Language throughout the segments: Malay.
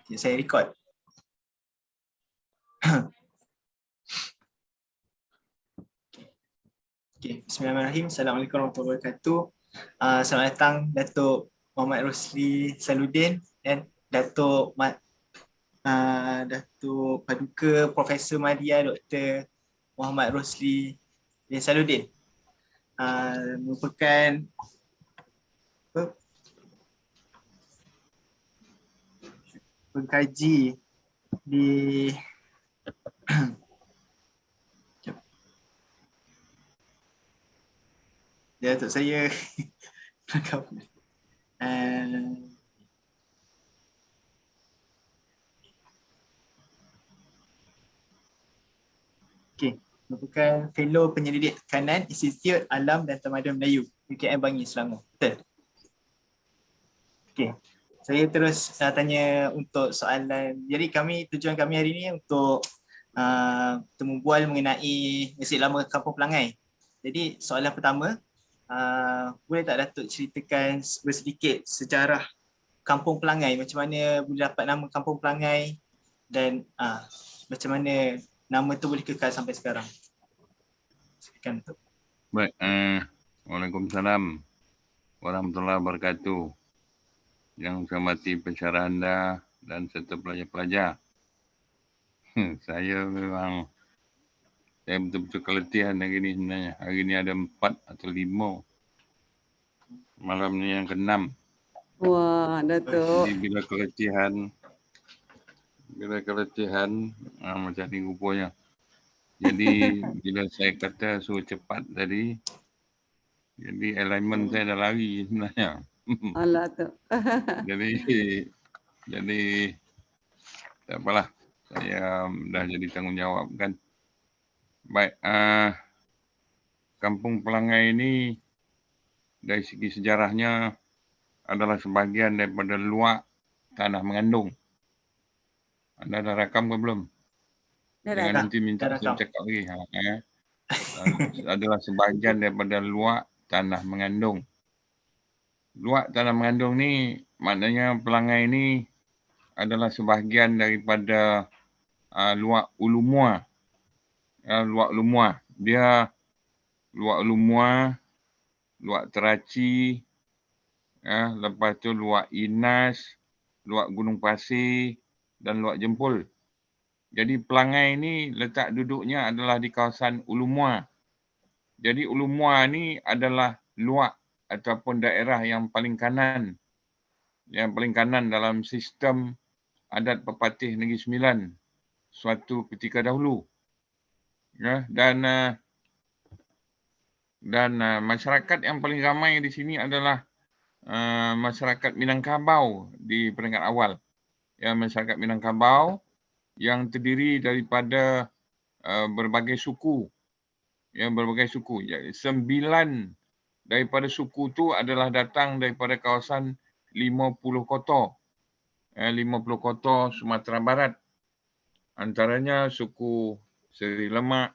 Okay, saya record. Okay. Bismillahirrahmanirrahim. Assalamualaikum warahmatullahi wabarakatuh. Selamat datang Datuk Muhammad Rosli Saludin dan Datuk Datuk Paduka Profesor Madya Dr. Muhammad Rosli bin Saludin. Merupakan pengkaji di ya untuk saya okay. Merupakan fellow penyelidik tekanan Institut Alam dan Tamadun Melayu UKM Bangi Selangor. Betul? Okay. Saya terus tanya untuk soalan. Jadi tujuan kami hari ini untuk berbual mengenai Masjid Lama Kampung Pelangai. Jadi soalan pertama, boleh tak Datuk ceritakan sedikit sejarah Kampung Pelangai, macam mana boleh dapat nama Kampung Pelangai dan macam mana nama tu boleh kekal sampai sekarang. Silakan Datuk. Baik, Waalaikumsalam warahmatullahi wabarakatuh. Yang saya hormati pensyarah anda dan serta pelajar-pelajar. Saya betul-betul keletihan hari ini sebenarnya. Hari ini ada 4 atau 5. Malam ni yang ke-6. Wah, Datuk. Jadi bila keletihan macam ni rupanya. Jadi bila saya kata suruh cepat tadi, jadi alignment saya dah lari sebenarnya. Alah tu. jadi tak apalah. Saya dah jadi tanggungjawab kan. Baik, Kampung Pelangai ini dari segi sejarahnya adalah sebahagian daripada luak Tanah Mengandung. Anda dah rakam ke belum? Jangan nanti minta saya cakap lagi. Adalah sebahagian daripada luak Tanah Mengandung. Luak Tanah Mengandung ni maknanya Pelangai ini adalah sebahagian daripada luak Ulumua. Luak Ulumua. Dia luak Ulumua, luak Teraci, lepas tu luak Inas, luak Gunung Pasir dan luak Jempol. Jadi Pelangai ni letak duduknya adalah di kawasan Ulumua. Jadi Ulumua ni adalah luak ataupun daerah yang paling kanan. Yang paling kanan dalam sistem adat pepatih Negeri Sembilan suatu ketika dahulu. Ya, dan masyarakat yang paling ramai di sini adalah masyarakat Minangkabau di peringkat awal. Ya, masyarakat Minangkabau yang terdiri daripada berbagai suku. Ya, berbagai suku. Ya, 9 daripada suku tu adalah datang daripada kawasan 50 kota. 50 kota Sumatera Barat. Antaranya suku Seri Lemak,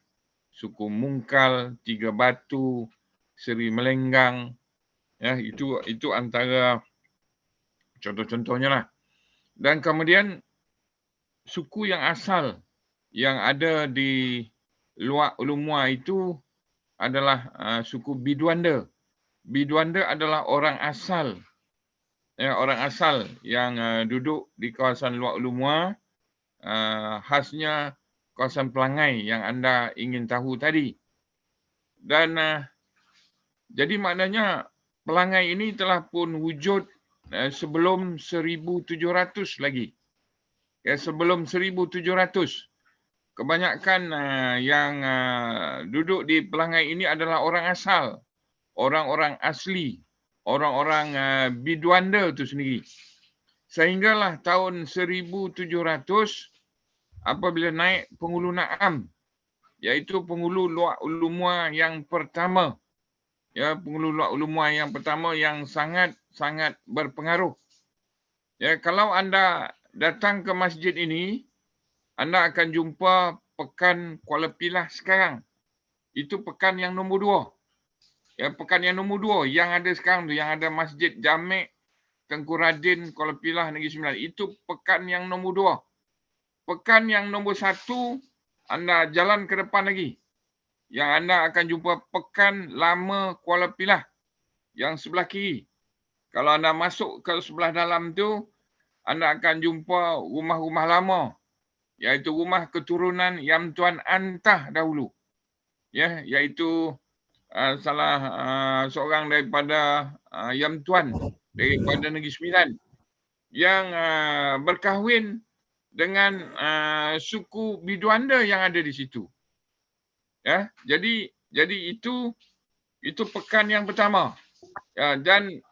suku Mungkal, Tiga Batu, Seri Melenggang. Ya, itu antara contoh-contohnya lah. Dan kemudian suku yang asal yang ada di luar Ulumua itu adalah suku Biduanda. Biduanda adalah orang asal. Ya, orang asal yang duduk di kawasan luar Ulumua, khasnya kawasan Pelangai yang anda ingin tahu tadi. Dan jadi maknanya Pelangai ini telah pun wujud sebelum 1700 lagi. Ya, sebelum 1700. Kebanyakan yang duduk di Pelangai ini adalah orang asal. Orang-orang asli. Orang-orang Biduanda itu sendiri. Sehinggalah tahun 1700 apabila naik Penghulu Naam, iaitu Penghulu Luak Ulumua yang pertama. Ya, Penghulu Luak Ulumua yang pertama yang sangat berpengaruh. Ya, kalau anda datang ke masjid ini, anda akan jumpa pekan Kuala Pilah sekarang. Itu pekan yang nombor 2. Ya, pekan yang nombor 2 yang ada sekarang tu, yang ada Masjid Jamek Tengku Radin, Kuala Pilah, Negeri Sembilan. Itu pekan yang nombor 2. Pekan yang nombor 1, anda jalan ke depan lagi. Yang anda akan jumpa Pekan Lama Kuala Pilah yang sebelah kiri. Kalau anda masuk ke sebelah dalam tu, anda akan jumpa rumah-rumah lama, iaitu rumah keturunan Yam Tuan Antah dahulu. Ya, iaitu salah seorang daripada Yam Tuan daripada Negeri Sembilan yang berkahwin dengan suku Biduanda yang ada di situ. Ya, jadi itu pekan yang pertama. Ya, dan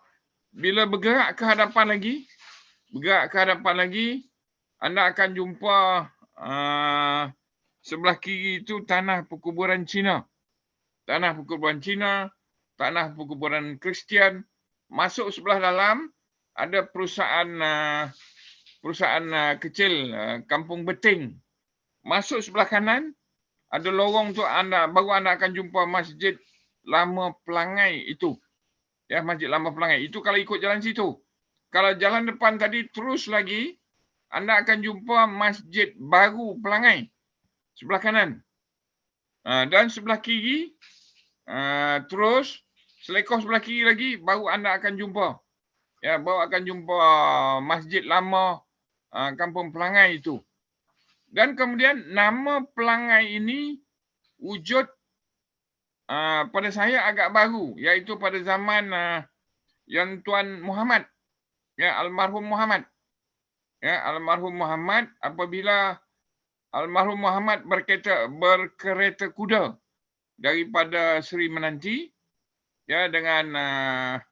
bila bergerak ke hadapan lagi, anda akan jumpa sebelah kiri itu tanah perkuburan Cina. Tanah perkuburan Kristian. Masuk sebelah dalam ada perusahaan kecil Kampung Beting. Masuk sebelah kanan ada lorong tu baru anda akan jumpa Masjid Lama Pelangai itu. Ya, Masjid Lama Pelangai. Itu kalau ikut jalan situ. Kalau jalan depan tadi terus lagi, anda akan jumpa Masjid Baru Pelangai. Sebelah kanan. Dan sebelah kiri, terus selekoh sebelah kiri lagi, baru anda akan jumpa. Ya, baru akan jumpa Masjid Lama Kampung Pelangai itu. Dan kemudian nama Pelangai ini wujud pada saya agak baru, iaitu pada zaman Yang Tuan Muhammad, ya, almarhum Muhammad. Ya, almarhum Muhammad, apabila almarhum Muhammad berkereta kuda daripada Seri Menanti, ya, dengan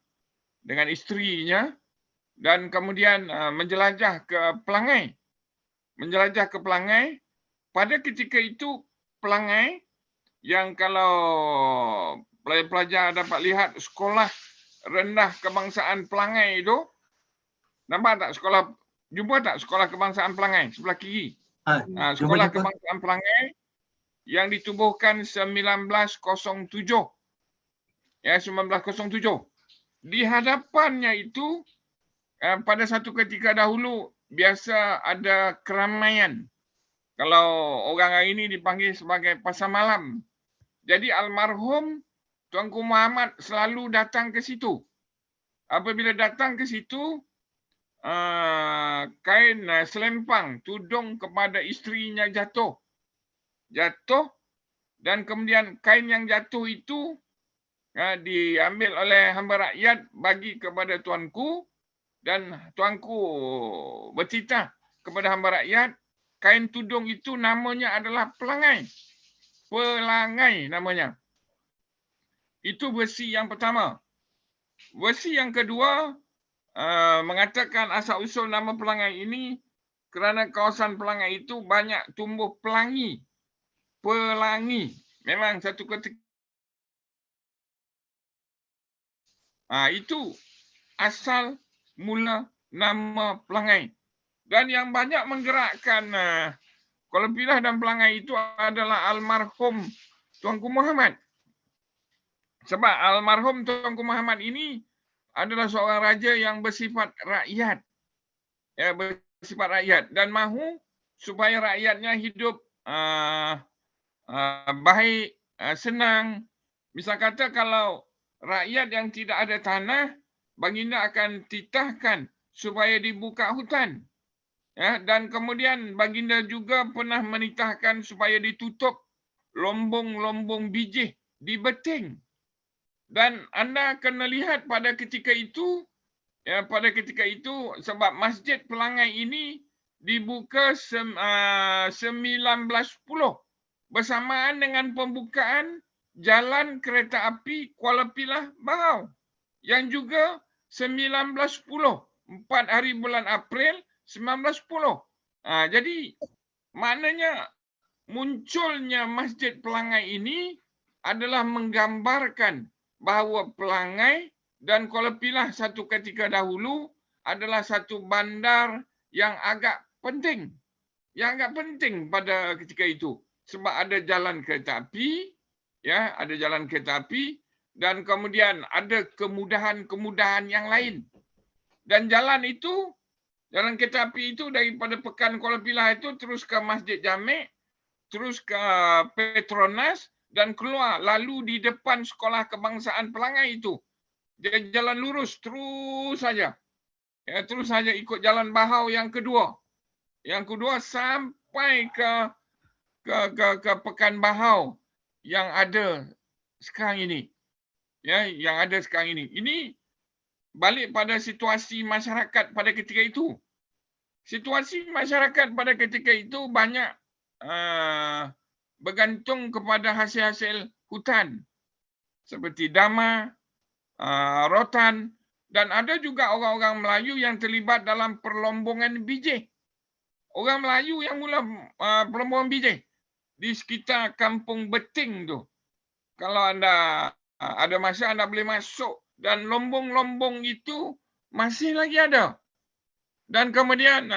isterinya, dan kemudian menjelajah ke Pelangai. Pada ketika itu Pelangai, yang kalau pelajar dapat lihat sekolah rendah kebangsaan Pelangai itu, nampak tak jumpa tak sekolah kebangsaan Pelangai sebelah kiri? Sekolah kebangsaan Pelangai yang ditubuhkan 1907. Ya, 1907. Di hadapannya itu pada satu ketika dahulu biasa ada keramaian. Kalau orang hari ini dipanggil sebagai pasar malam. Jadi almarhum Tuanku Muhammad selalu datang ke situ. Apabila datang ke situ, kain selempang tudung kepada isterinya jatuh, dan kemudian kain yang jatuh itu diambil oleh hamba rakyat bagi kepada tuanku, dan tuanku bertitah kepada hamba rakyat, kain tudung itu namanya adalah pelangai. Pelangai namanya. Itu versi yang pertama. Versi yang kedua mengatakan asal-usul nama pelangai ini kerana kawasan pelangai itu banyak tumbuh pelangi. Pelangi. Memang satu ketika. Itu asal mula nama pelangai. Dan yang banyak menggerakkan Kuala Pilah dan Pelangai itu adalah almarhum Tuanku Muhammad. Sebab almarhum Tuanku Muhammad ini adalah seorang raja yang bersifat rakyat. Ya, bersifat rakyat. Dan mahu supaya rakyatnya hidup baik, senang. Misal kata kalau rakyat yang tidak ada tanah, baginda akan titahkan supaya dibuka hutan. Ya, dan kemudian baginda juga pernah menitahkan supaya ditutup lombong-lombong bijih di Beting. Dan anda kena lihat pada ketika itu, sebab Masjid Pelangai ini dibuka 1910 bersamaan dengan pembukaan jalan kereta api Kuala Pilah Barau, yang juga 1910, 4 hari bulan April 1910. Jadi maknanya munculnya Masjid Pelangai ini adalah menggambarkan bahawa Pelangai dan Kuala Pilah satu ketika dahulu adalah satu bandar yang agak penting. Yang agak penting pada ketika itu. Sebab ada jalan kereta api, ya, ada jalan kereta api, dan kemudian ada kemudahan-kemudahan yang lain. Dan jalan kereta api itu daripada Pekan Kuala Pilah itu terus ke Masjid Jamek, terus ke Petronas dan keluar lalu di depan Sekolah Kebangsaan Pelangai itu. Dia jalan lurus terus saja. Ya, terus saja ikut jalan Bahau yang kedua. Yang kedua sampai ke Pekan Bahau yang ada sekarang ini. Ya, yang ada sekarang ini. Ini balik pada situasi masyarakat pada ketika itu. Situasi masyarakat pada ketika itu banyak bergantung kepada hasil-hasil hutan seperti dama, rotan, dan ada juga orang-orang Melayu yang terlibat dalam perlombongan bijih. Orang Melayu yang mula perlombongan bijih di sekitar Kampung Beting tu. Kalau anda ada masa anda boleh masuk, dan lombong-lombong itu masih lagi ada. Dan kemudian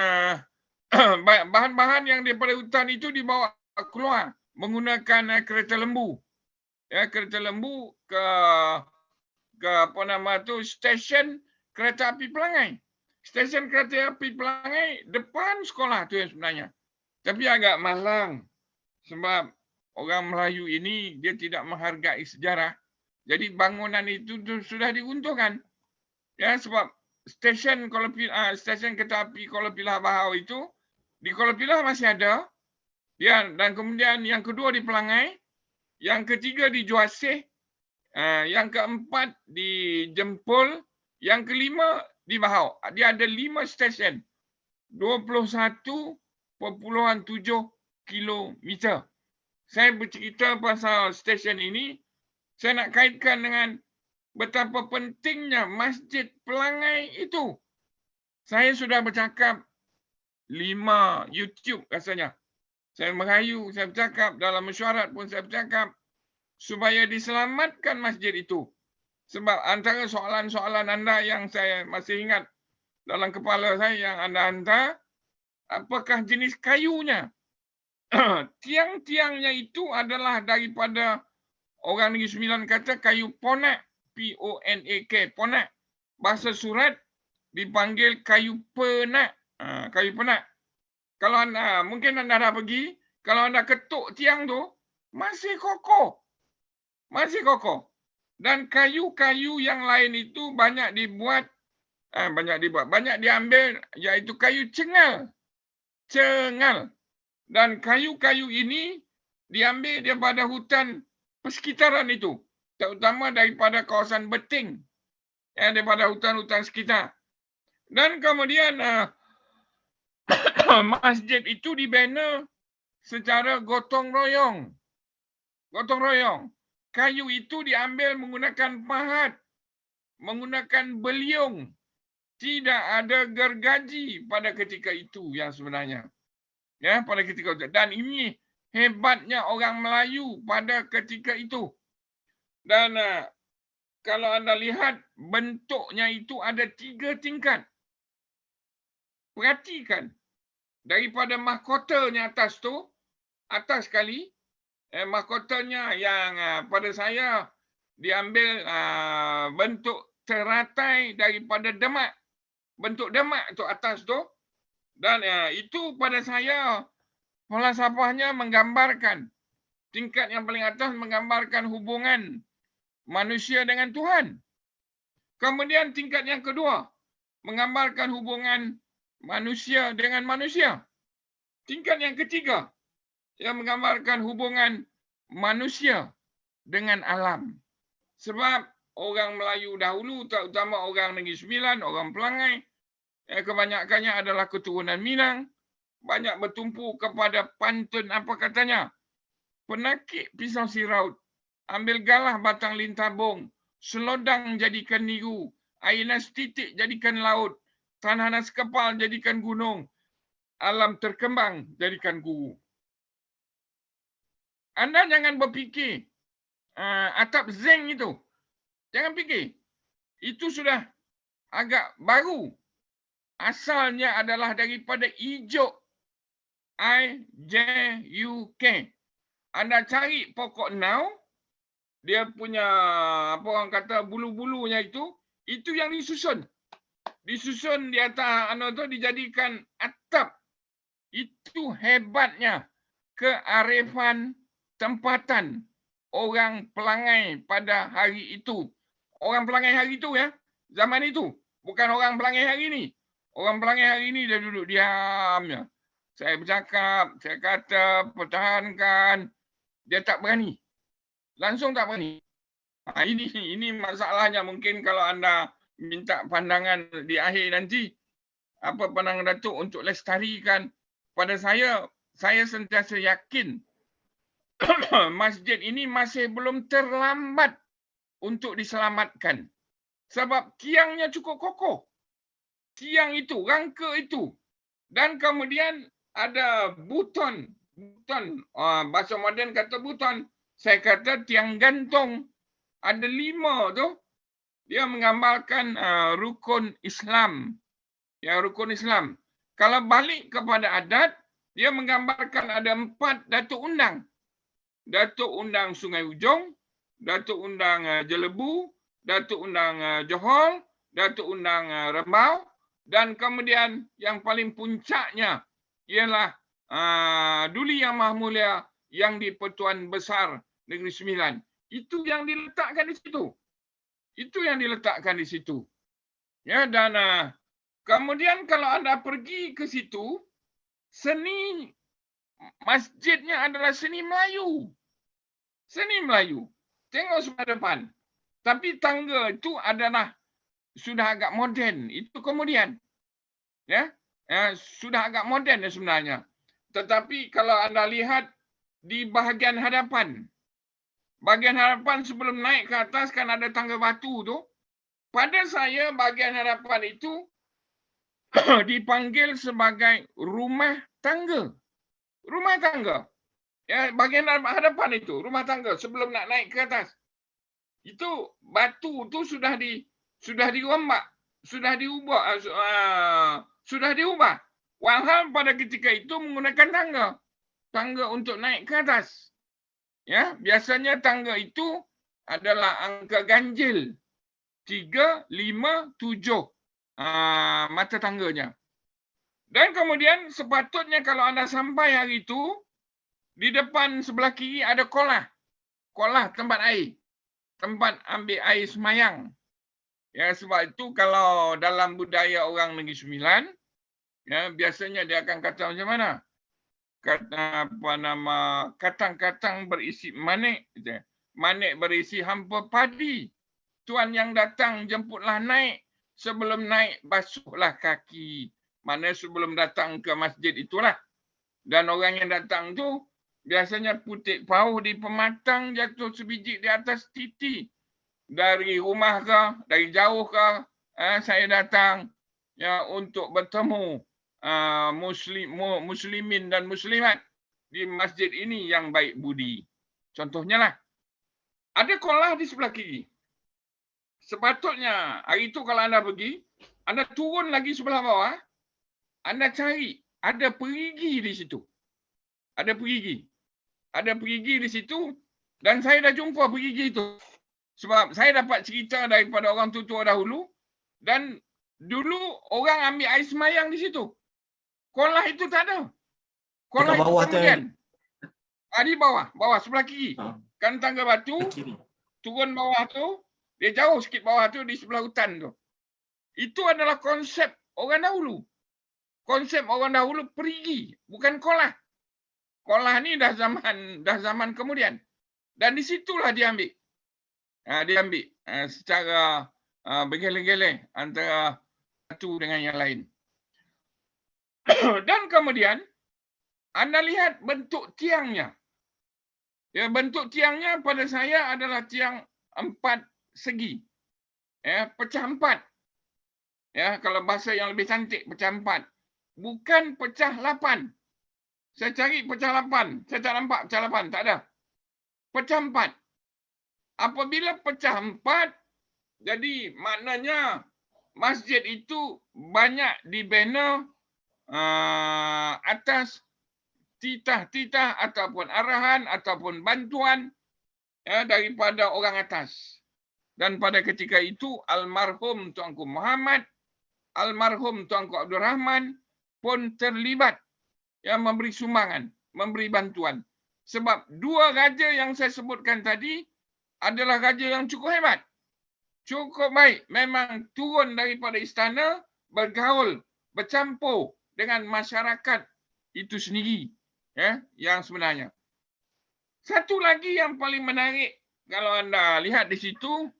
bahan-bahan yang daripada hutan itu dibawa keluar menggunakan kereta lembu. Ya, kereta lembu ke stesen kereta api Pelangai. Stesen kereta api Pelangai depan sekolah tu yang sebenarnya. Tapi agak malang sebab orang Melayu ini dia tidak menghargai sejarah. Jadi bangunan itu sudah diruntuhkan. Ya, sebab stesen kereta api Kuala Pilah Bahau itu di Kuala Pilah masih ada. Ya, dan kemudian yang kedua di Pelangai, yang ketiga di Juaseh, yang keempat di Jempol, yang kelima di Bahau. Dia ada 5 stesen. 21.7 kilometer. Saya bercerita pasal stesen ini, saya nak kaitkan dengan betapa pentingnya Masjid Pelangai itu. Saya sudah bercakap 5 YouTube rasanya. Saya merayu, saya bercakap dalam mesyuarat pun saya bercakap supaya diselamatkan masjid itu. Sebab antara soalan-soalan anda yang saya masih ingat dalam kepala saya yang anda hantar, apakah jenis kayunya? Tiang-tiangnya itu adalah daripada orang Negeri Sembilan kata kayu ponak, P-O-N-A-K, ponak. Bahasa surat dipanggil kayu penak, kayu penak. Kalau anda, mungkin anda dah pergi, kalau anda ketuk tiang tu, masih kokoh. Masih kokoh. Dan kayu-kayu yang lain itu banyak diambil, iaitu kayu cengal. Cengal. Dan kayu-kayu ini diambil daripada hutan persekitaran itu. Terutama daripada kawasan Beting. Ya, daripada hutan-hutan sekitar. Dan kemudian masjid itu dibina secara gotong royong. Gotong royong. Kayu itu diambil menggunakan pahat, menggunakan beliung. Tidak ada gergaji pada ketika itu yang sebenarnya. Ya, pada ketika itu. Dan ini hebatnya orang Melayu pada ketika itu. Dan kalau anda lihat bentuknya itu ada 3 tingkat. Perhatikan. Daripada mahkotanya atas tu, atas sekali, mahkotanya yang pada saya diambil bentuk teratai daripada demak. Bentuk demak tu atas tu. Dan itu pada saya falsafahnya menggambarkan tingkat yang paling atas menggambarkan hubungan manusia dengan Tuhan. Kemudian tingkat yang kedua menggambarkan hubungan manusia dengan manusia. Tingkat yang ketiga yang menggambarkan hubungan manusia dengan alam. Sebab orang Melayu dahulu, terutama orang Negeri Sembilan, orang Pelangai, kebanyakannya adalah keturunan Minang, banyak bertumpu kepada pantun apa katanya. Penakik pisau siraut, ambil galah batang lintabung, selodang jadikan niru, air nas titik jadikan laut, tanah nas kepal jadikan gunung, alam terkembang jadikan guru. Anda jangan berfikir atap zinc itu. Jangan fikir. Itu sudah agak baru. Asalnya adalah daripada ijuk. I-J-U-K. Anda cari pokok nau, dia punya apa orang kata bulu-bulunya itu yang disusun. disusun di atas dijadikan atap. Itu hebatnya kearifan tempatan orang pelangai pada hari itu. Orang pelangai hari itu ya, zaman itu. Bukan orang pelangai hari ini. Orang pelangai hari ini dia duduk diam. Saya bercakap, saya kata, pertahankan. Dia tak berani. Langsung tak berani. Ini masalahnya. Mungkin kalau anda minta pandangan di akhir nanti, apa pandangan Datuk untuk lestarikan. Pada saya sentiasa yakin masjid ini masih belum terlambat untuk diselamatkan. Sebab tiangnya cukup kokoh. Tiang itu, rangka itu. Dan kemudian ada buton. Bahasa moden kata buton. Saya kata tiang gantung. Ada 5 tu. Dia menggambarkan rukun Islam. Ya, rukun Islam. Kalau balik kepada adat, dia menggambarkan ada 4 datuk undang. Datuk undang Sungai Ujong, datuk undang Jelebu, datuk undang Johor, datuk undang Rembau, dan kemudian yang paling puncaknya ialah Duli Yang Maha Mulia yang di Pertuan Besar Negeri Sembilan. Itu yang diletakkan di situ. Itu yang diletakkan di situ. Ya, dan kemudian kalau anda pergi ke situ, seni masjidnya adalah seni Melayu. Seni Melayu. Tengok sebelah depan. Tapi tangga itu adalah sudah agak moden. Itu kemudian. Ya, sudah agak moden sebenarnya. Tetapi kalau anda lihat di bahagian hadapan. Bahagian hadapan sebelum naik ke atas kan ada tangga batu tu. Pada saya bahagian hadapan itu dipanggil sebagai rumah tangga. Rumah tangga. Ya, bahagian hadapan itu, rumah tangga sebelum nak naik ke atas. Itu batu tu sudah dirombak, sudah diubah. Walhal pada ketika itu menggunakan tangga. Tangga untuk naik ke atas. Ya, biasanya tangga itu adalah angka ganjil. 3, 5, 7. Mata tangganya. Dan kemudian sepatutnya kalau anda sampai hari itu, di depan sebelah kiri ada kolah. Kolah tempat air. Tempat ambil air semayang. Ya, sebab itu kalau dalam budaya orang Negeri Sembilan, ya, biasanya dia akan kata macam mana? Kata katang-katang berisi manik. Manik berisi hampa padi. Tuan yang datang jemputlah naik. Sebelum naik basuhlah kaki. Mana sebelum datang ke masjid itulah. Dan orang yang datang tu biasanya putik pauh di pematang jatuh sebiji di atas titi. Dari rumah ke, dari jauh ke, saya datang ya untuk bertemu muslimin dan muslimat di masjid ini yang baik budi. Contohnya lah, ada kolah di sebelah kiri. Sepatutnya hari itu kalau anda pergi, anda turun lagi sebelah bawah, anda cari ada perigi di situ. Ada perigi. Ada perigi di situ dan saya dah jumpa perigi itu. Sebab saya dapat cerita daripada orang tua dahulu dan dulu orang ambil air semayang di situ. Kolah itu tak ada. Kolah itu kemudian. Di bawah sebelah kiri. Kan tangga batu, turun bawah tu, dia jauh sikit bawah tu di sebelah hutan tu. Itu adalah konsep orang dahulu. Konsep orang dahulu perigi, bukan kolah. Kolah ni dah zaman kemudian. Dan di situlah diambil. Diambil secara bergeleng-geleng antara satu dengan yang lain. Dan kemudian anda lihat bentuk tiangnya. Ya, bentuk tiangnya pada saya adalah tiang 4 segi. Ya, pecah 4. Ya, kalau bahasa yang lebih cantik pecah 4. Bukan pecah 8. Saya cari pecah 8. Saya tak nampak pecah 8. Tak ada. Pecah 4. Apabila pecah 4, jadi maknanya masjid itu banyak dibina atas titah-titah ataupun arahan ataupun bantuan daripada orang atas. Dan pada ketika itu almarhum Tuanku Muhammad almarhum Tuanku Abdul Rahman pun terlibat memberi sumbangan, memberi bantuan. Sebab dua raja yang saya sebutkan tadi adalah raja yang cukup hebat. Cukup baik. Memang turun daripada istana, bergaul, bercampur dengan masyarakat itu sendiri. Yang sebenarnya. Satu lagi yang paling menarik, kalau anda lihat di situ,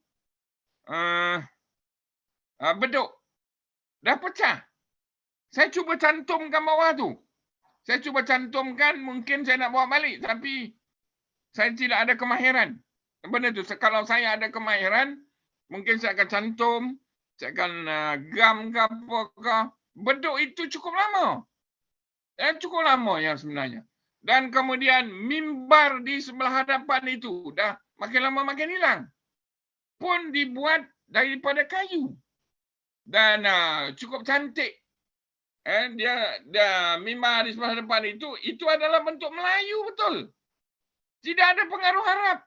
beduk. Dah pecah. Saya cuba cantumkan bawah tu. Saya cuba cantumkan, mungkin saya nak bawa balik. Tapi saya tidak ada kemahiran. Benda tu, kalau saya ada kemahiran, mungkin saya akan cantum, saya akan gam ke apa. Beduk itu cukup lama. Cukup lama yang sebenarnya. Dan kemudian mimbar di sebelah hadapan itu dah makin lama makin hilang. Pun dibuat daripada kayu. Dan cukup cantik. Dia mimbar di sebelah depan itu adalah bentuk Melayu betul. Tidak ada pengaruh Arab.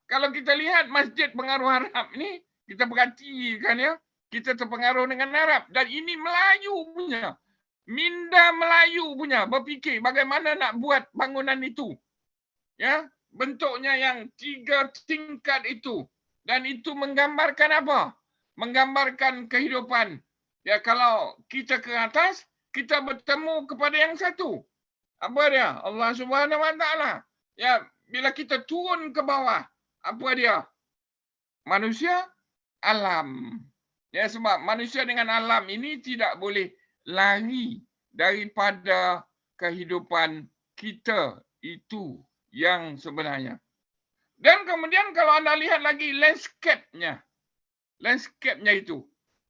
Kalau kita lihat masjid pengaruh Arab ini, kita perhatikan kita terpengaruh dengan Arab. Dan ini Melayu punya. Minda Melayu punya berfikir bagaimana nak buat bangunan itu. Bentuknya yang 3 tingkat itu. Dan itu menggambarkan apa? Menggambarkan kehidupan. Kalau kita ke atas, kita bertemu kepada yang satu. Apa dia? Allah Subhanahu Wa Taala. Bila kita turun ke bawah, apa dia? Manusia, alam. Sebab manusia dengan alam ini tidak boleh lari daripada kehidupan kita itu yang sebenarnya. Dan kemudian kalau anda lihat lagi landscape-nya itu.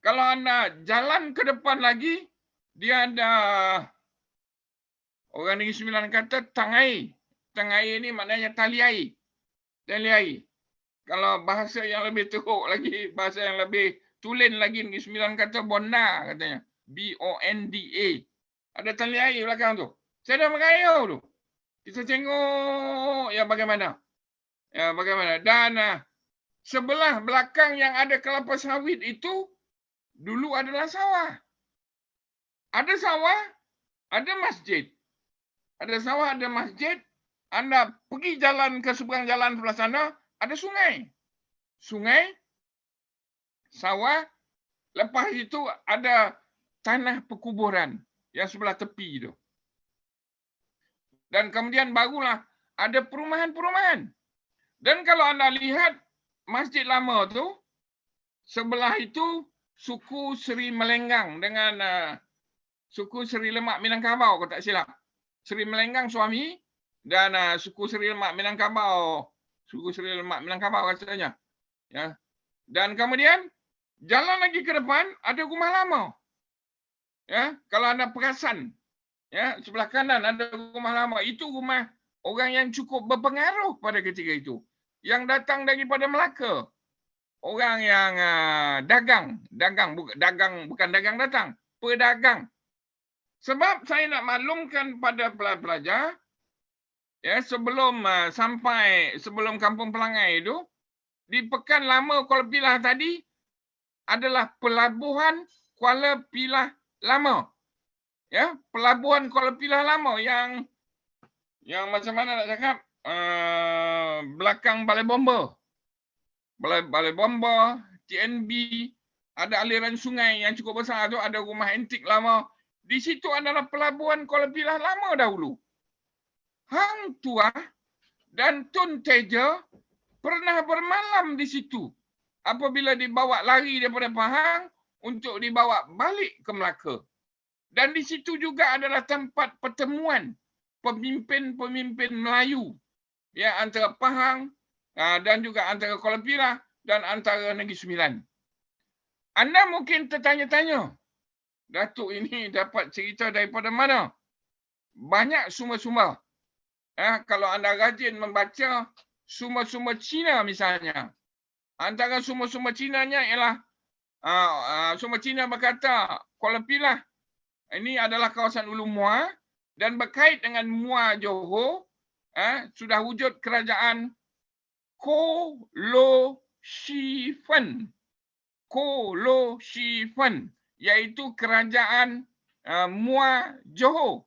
Kalau anda jalan ke depan lagi, dia ada, orang Negeri Sembilan kata tangai. Tangai ini maknanya tali air. Tali air. Kalau bahasa yang lebih teruk lagi, bahasa yang lebih tulen lagi, Negeri Sembilan kata bonda katanya. B-O-N-D-A. Ada tali air belakang tu. Saya dah mengayau tu. Kita tengok bagaimana. Bagaimana. Dan sebelah belakang yang ada kelapa sawit itu, dulu adalah sawah. Ada sawah, ada masjid. Ada sawah, ada masjid. Anda pergi jalan ke seberang jalan sebelah sana, ada sungai. Sungai, sawah, lepas itu ada tanah perkuburan yang sebelah tepi itu. Dan kemudian barulah ada perumahan-perumahan. Dan kalau anda lihat masjid lama tu, sebelah itu suku Seri Melenggang dengan suku Seri Lemak Minangkabau, kalau tak silap. Seri Melenggang suami dan suku Seri Lemak Minangkabau. Suku Seri Lemak Minangkabau rasanya. Dan kemudian jalan lagi ke depan ada rumah lama. Kalau anda perasan, sebelah kanan ada rumah lama. Itu rumah orang yang cukup berpengaruh pada ketika itu. Yang datang daripada Melaka. Orang yang dagang, bukan dagang datang, pedagang. Sebab saya nak maklumkan pada pelajar, sebelum Kampung Pelangai itu, di Pekan Lama Kuala Pilah tadi adalah Pelabuhan Kuala Pilah Lama. Pelabuhan Kuala Pilah Lama yang macam mana nak cakap, belakang Balai Bomba. Balai Bomba, TNB, ada aliran sungai yang cukup besar tu, ada rumah antik lama. Di situ adalah pelabuhan Kuala Pilah lama dahulu. Hang Tuah dan Tun Teja pernah bermalam di situ apabila dibawa lari daripada Pahang untuk dibawa balik ke Melaka. Dan di situ juga adalah tempat pertemuan pemimpin-pemimpin Melayu antara Pahang dan juga antara Kuala Pilah dan antara Negeri Sembilan. Anda mungkin tertanya-tanya, Datuk ini dapat cerita daripada mana? Banyak sumber-sumber. Kalau anda rajin membaca sumber-sumber Cina misalnya. Antara sumber-sumber Cinanya ialah sumber Cina berkata Kuala Pilah ini adalah kawasan Ulu Mua dan berkait dengan Mua Johor sudah wujud kerajaan Ko Lo Shi Fen. iaitu kerajaan Muar Johor.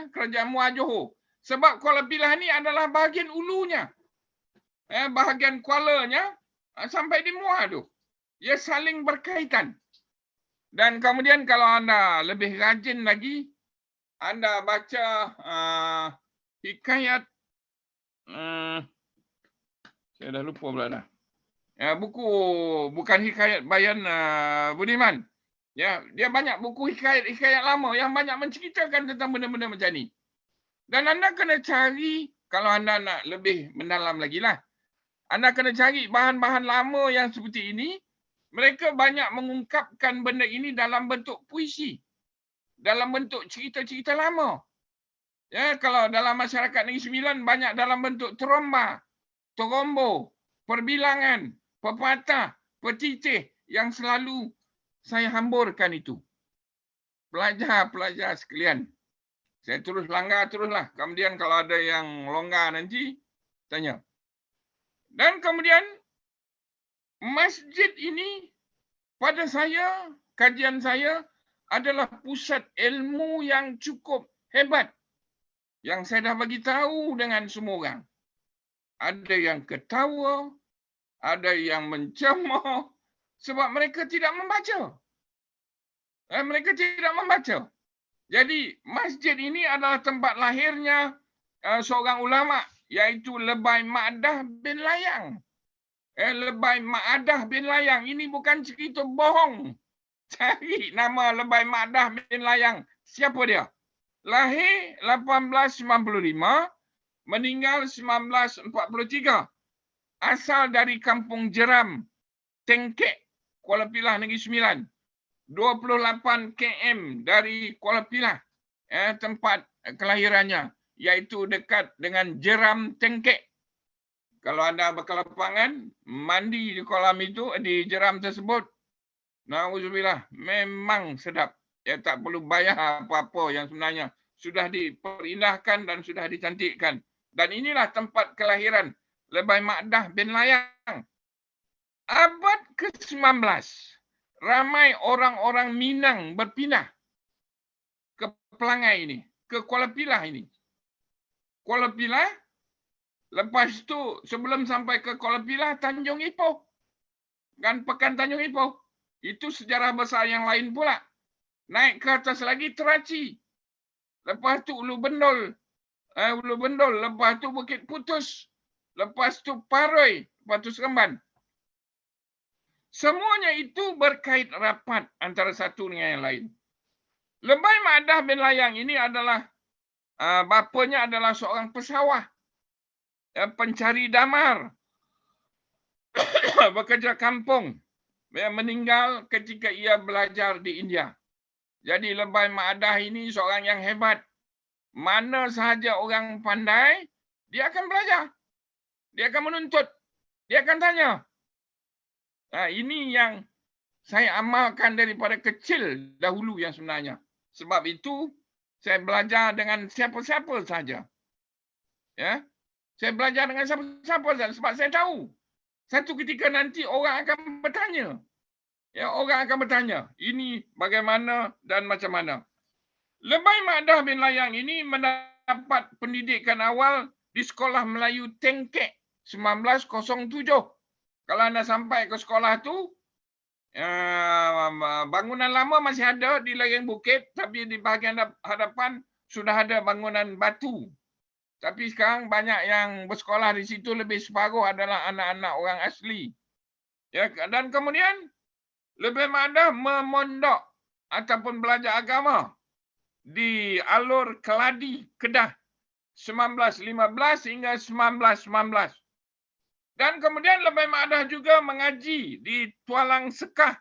Kerajaan Muar Johor. Sebab Kuala Pilah ni adalah bahagian ulunya. Bahagian Kualanya sampai di Muar tu. Ia saling berkaitan. Dan kemudian kalau anda lebih rajin lagi, anda baca hikayat, saya dah lupa pula dah. Buku, bukan hikayat Bayan Budiman. Ya, dia banyak buku hikayat lama yang banyak menceritakan tentang benda-benda macam ni. Dan anda kena cari, kalau anda nak lebih mendalam lagi lah, anda kena cari bahan-bahan lama yang seperti ini. Mereka banyak mengungkapkan benda ini dalam bentuk puisi, dalam bentuk cerita-cerita lama. Ya, kalau dalam masyarakat Negeri Sembilan banyak dalam bentuk teromba, terombo, perbilangan, pepatah, petitih yang selalu saya hamburkan itu. Pelajar-pelajar sekalian, saya terus langgar teruslah. Kemudian kalau ada yang longgar nanti, tanya. Dan kemudian masjid ini pada saya, kajian saya adalah pusat ilmu yang cukup hebat. Yang saya dah bagi tahu dengan semua orang. Ada yang ketawa, ada yang mencemooh sebab mereka tidak membaca. Mereka tidak membaca. Jadi masjid ini adalah tempat lahirnya seorang ulama, iaitu Lebay Ma'adah bin Layang. Lebay Ma'adah bin Layang. Ini bukan cerita bohong. Cari nama Lebay Ma'adah bin Layang. Siapa dia? Lahir 1895, meninggal 1943. Asal dari Kampung Jeram, Tengkek, Kuala Pilah, Negeri Sembilan. 28 km dari Kuala Pilah, tempat kelahirannya, iaitu dekat dengan Jeram Tengkek. Kalau anda berkelapangan, mandi di kolam itu, di jeram tersebut, na'udzubillah, memang sedap. Ya, tak perlu bayar apa-apa yang sebenarnya sudah diperindahkan dan sudah dicantikkan. Dan inilah tempat kelahiran Lebay Ma'adah bin Layang. Abad ke-19, ramai orang-orang Minang berpindah ke Pelangai ini, ke Kuala Pilah ini. Kuala Pilah, lepas itu sebelum sampai ke Kuala Pilah, Tanjung Ipoh. Kan Pekan Tanjung Ipoh. Itu sejarah besar yang lain pula. Naik ke atas lagi Teraci. Lepas tu Ulu Bendol. Lepas tu Bukit Putus. Lepas tu Paroi. Lepas tu Seremban. Semuanya itu berkait rapat antara satu dengan yang lain. Lebay Ma'adah bin Layang ini adalah, bapanya adalah seorang pesawah. Pencari damar. Bekerja kampung. Meninggal ketika ia belajar di India. Jadi Lebay Ma'adah ini seorang yang hebat. Mana sahaja orang pandai, dia akan belajar. Dia akan menuntut. Dia akan tanya. Ini yang saya amalkan daripada kecil dahulu yang sebenarnya. Sebab itu, saya belajar dengan siapa-siapa saja. Ya, saya belajar dengan siapa-siapa saja. Sebab saya tahu. Satu ketika nanti orang akan bertanya. Ya, orang akan bertanya, ini bagaimana dan macam mana. Lebay Ma'adah bin Layang ini mendapat pendidikan awal di Sekolah Melayu Tengkek 1907. Kalau anda sampai ke sekolah tu, bangunan lama masih ada di lereng bukit, tapi di bahagian hadapan sudah ada bangunan batu. Tapi sekarang banyak yang bersekolah di situ, lebih separuh adalah anak-anak orang asli. Ya, dan kemudian Lebay Ma'adah memondok ataupun belajar agama di Alur Keladi, Kedah 1915 hingga 1919. Dan kemudian Lebay Ma'adah juga mengaji di Tualang Sekah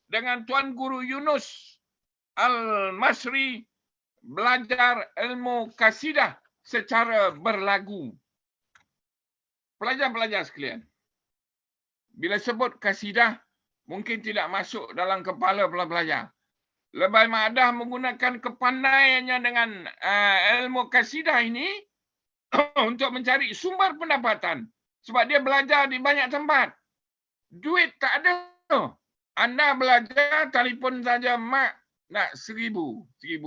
dengan Tuan Guru Yunus Al-Masri, belajar ilmu kasidah secara berlagu. Pelajar-pelajar sekalian, bila sebut kasidah, mungkin tidak masuk dalam kepala pelajar. Lebay Ma'adah menggunakan kepandaiannya dengan ilmu kasidah ini untuk mencari sumber pendapatan. Sebab dia belajar di banyak tempat. Duit tak ada. Anda belajar telefon saja, mak nak 1,000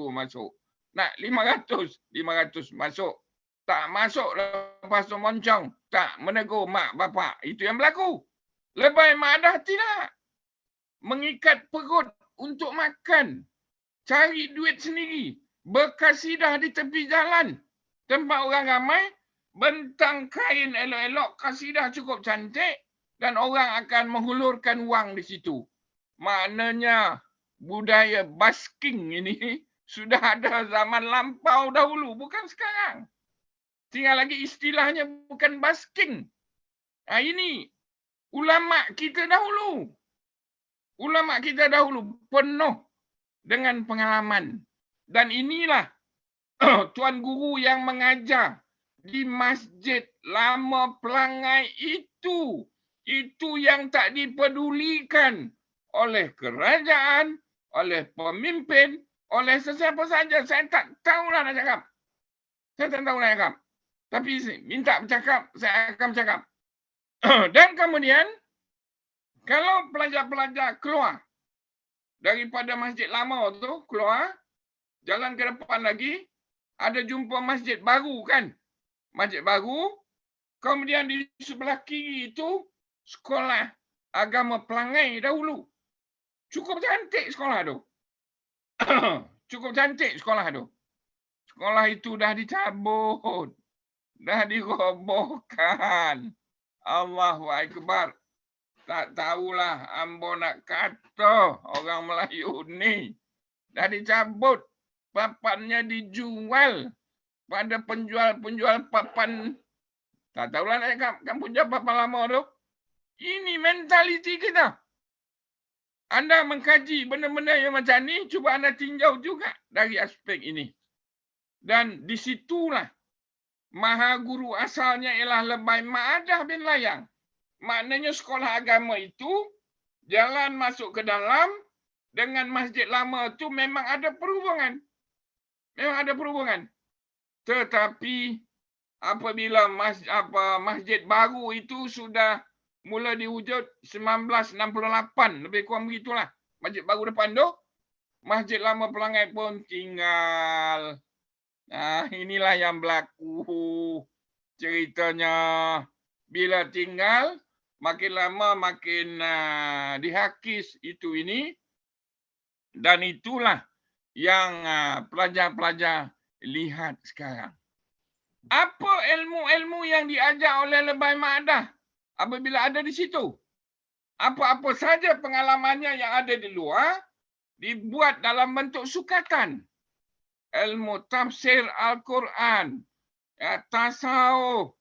masuk. Nak 500 masuk. Tak masuk lepas tu moncong. Tak menegur mak bapak. Itu yang berlaku. Lebay madah tidak. Mengikat perut untuk makan. Cari duit sendiri. Berkasidah di tepi jalan. Tempat orang ramai. Bentang kain elok-elok. Kasidah cukup cantik. Dan orang akan menghulurkan wang di situ. Maknanya budaya basking ini sudah ada zaman lampau dahulu. Bukan sekarang. Tinggal lagi istilahnya bukan basking. Ini ulama kita dahulu. Ulama kita dahulu penuh dengan pengalaman. Dan inilah Tuan Guru yang mengajar di Masjid Lama Pelangai itu. Itu yang tak dipedulikan oleh kerajaan, oleh pemimpin, oleh sesiapa saja. Saya tak tahulah nak cakap. Saya tak tahu nak cakap. Tapi minta bercakap, saya akan bercakap. Dan kemudian, kalau pelajar-pelajar keluar daripada masjid lama tu, keluar, jalan ke depan lagi, ada jumpa masjid baru kan? Masjid baru, kemudian di sebelah kiri itu, sekolah agama Pelangai dahulu. Cukup cantik sekolah tu. Cukup cantik sekolah tu. Sekolah itu dah dicabut. Dah dirobohkan. Allahu Akbar. Tak tahulah ambo nak kata orang Melayu ni. Dah dicabut. Papannya dijual pada penjual-penjual papan. Tak tahulah nak cakap kampung jual papan lama tu. Ini mentaliti kita. Anda mengkaji benda-benda yang macam ni, cuba anda tinjau juga dari aspek ini. Dan disitulah Maha Guru asalnya ialah Lebay Maadah bin Layang. Maknanya sekolah agama itu, jalan masuk ke dalam, dengan masjid lama itu memang ada perhubungan. Memang ada perhubungan. Tetapi apabila masjid baru itu sudah mula diwujud 1968, lebih kurang begitulah. Masjid baru depan tu, Masjid Lama Pelangai pun tinggal. Nah, inilah yang berlaku ceritanya. Bila tinggal, makin lama makin dihakis itu ini. Dan itulah yang pelajar-pelajar lihat sekarang. Apa ilmu-ilmu yang diajar oleh Lebay Maadah apabila ada di situ? Apa-apa saja pengalamannya yang ada di luar dibuat dalam bentuk sukatan. Ilmu tafsir Al-Quran, tasawuf,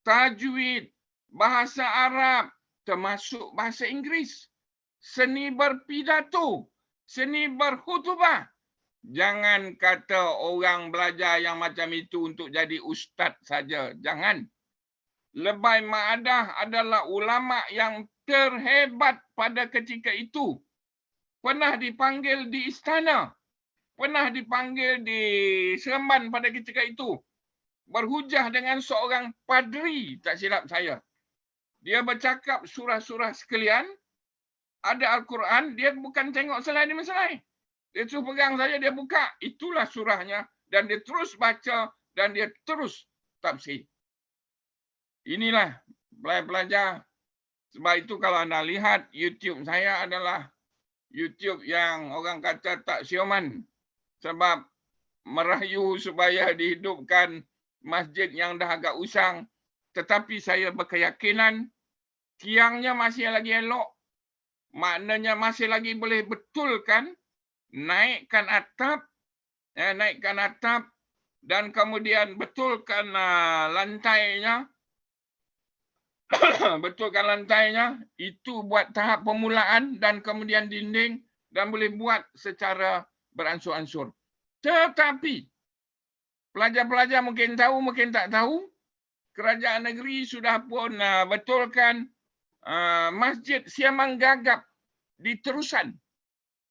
tajwid, bahasa Arab, termasuk bahasa Inggeris, seni berpidato, seni berkhutbah. Jangan kata orang belajar yang macam itu untuk jadi ustaz saja. Jangan. Lebay Maadah adalah ulama yang terhebat pada ketika itu. Pernah dipanggil di istana. Pernah dipanggil di Seremban pada ketika itu. Berhujah dengan seorang padri, tak silap saya. Dia bercakap surah-surah sekalian. Ada Al-Quran, dia bukan tengok selai demi selai. Dia terus pegang saja, dia buka. Itulah surahnya. Dan dia terus baca dan dia terus tafsir. Inilah pelajar. Sebab itu kalau anda lihat YouTube saya adalah YouTube yang orang kata tak sioman. Sebab merayu supaya dihidupkan masjid yang dah agak usang. Tetapi saya berkeyakinan tiangnya masih lagi elok. Maknanya masih lagi boleh betulkan. Naikkan atap dan kemudian betulkan lantainya. Betulkan lantainya, itu buat tahap permulaan dan kemudian dinding dan boleh buat secara beransur-ansur. Tetapi pelajar-pelajar mungkin tahu, mungkin tak tahu, kerajaan negeri sudah pun betulkan Masjid Siamang Gagap di Terusan.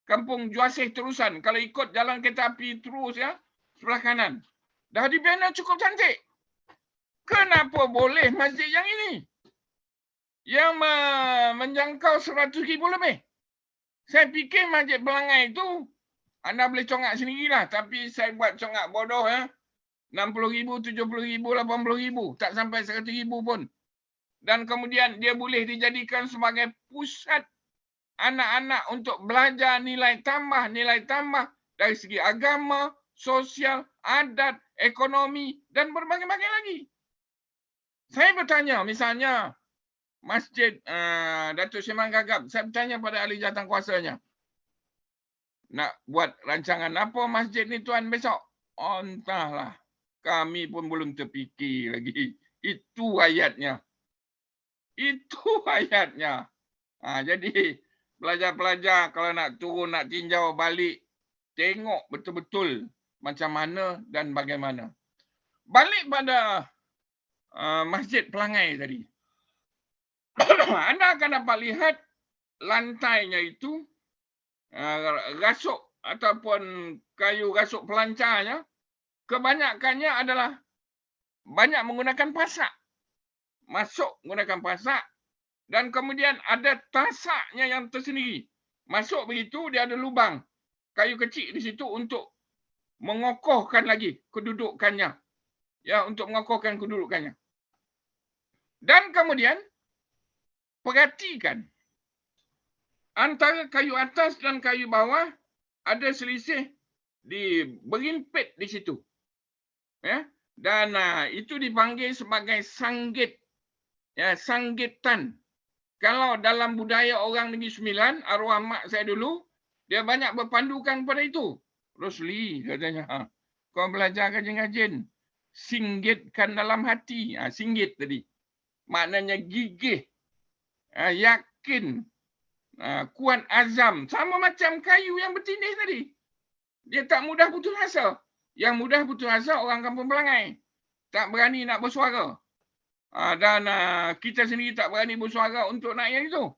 Kampung Juasih Terusan. Kalau ikut jalan kereta api terus ya, sebelah kanan. Dah dibina cukup cantik. Kenapa boleh masjid yang ini? Yang menjangkau 100,000 lebih. Saya fikir masjid Pelangai itu anda boleh congak sendirilah, tapi saya buat congak bodoh ya. 60,000, 70,000, 80,000, tak sampai 100,000 pun. Dan kemudian dia boleh dijadikan sebagai pusat anak-anak untuk belajar nilai tambah dari segi agama, sosial, adat, ekonomi dan berbagai-bagai lagi. Saya bertanya misalnya Masjid Datuk Seri Gagap, saya bertanya pada ahli jawatankuasanya. Nak buat rancangan apa masjid ni tuan besok? Oh, entahlah. Kami pun belum terfikir lagi. Itu ayatnya. Itu ayatnya. Jadi pelajar-pelajar kalau nak turun, nak tinjau balik, tengok betul-betul macam mana dan bagaimana. Balik pada Masjid Pelangai tadi. Anda akan dapat lihat lantainya itu rasuk ataupun kayu rasuk pelancarnya, kebanyakannya adalah banyak menggunakan pasak. Masuk menggunakan pasak dan kemudian ada tasaknya yang tersendiri. Masuk begitu, dia ada lubang kayu kecil di situ untuk mengokohkan lagi kedudukannya. Ya, untuk mengokohkan kedudukannya. Dan kemudian perhatikan antara kayu atas dan kayu bawah ada selisih berimpit di situ. Ya, dan itu dipanggil sebagai sanggit. Ya, sanggitan. Kalau dalam budaya orang Negeri Sembilan, arwah mak saya dulu, dia banyak berpandukan pada itu. Rosli katanya, kau belajar rajin-rajin, singgitkan dalam hati. Singgit tadi. Maknanya gigih, yakin, kuat azam. Sama macam kayu yang bertindih tadi. Dia tak mudah putus asa. Yang mudah putus asa orang kampung Pelangai. Tak berani nak bersuara. Dan kita sendiri tak berani bersuara untuk nak yang itu.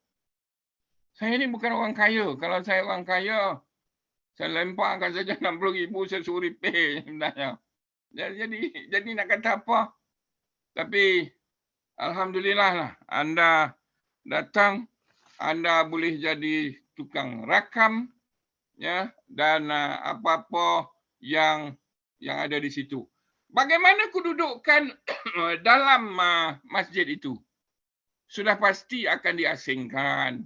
Saya ni bukan orang kaya. Kalau saya orang kaya, saya lemparkan saja 60,000 saya suruh repair sebenarnya. Jadi nak kata apa? Tapi alhamdulillah lah anda datang, anda boleh jadi tukang rakam, ya, dan apa-apa yang ada di situ. Bagaimana kedudukan dalam masjid itu? Sudah pasti akan diasingkan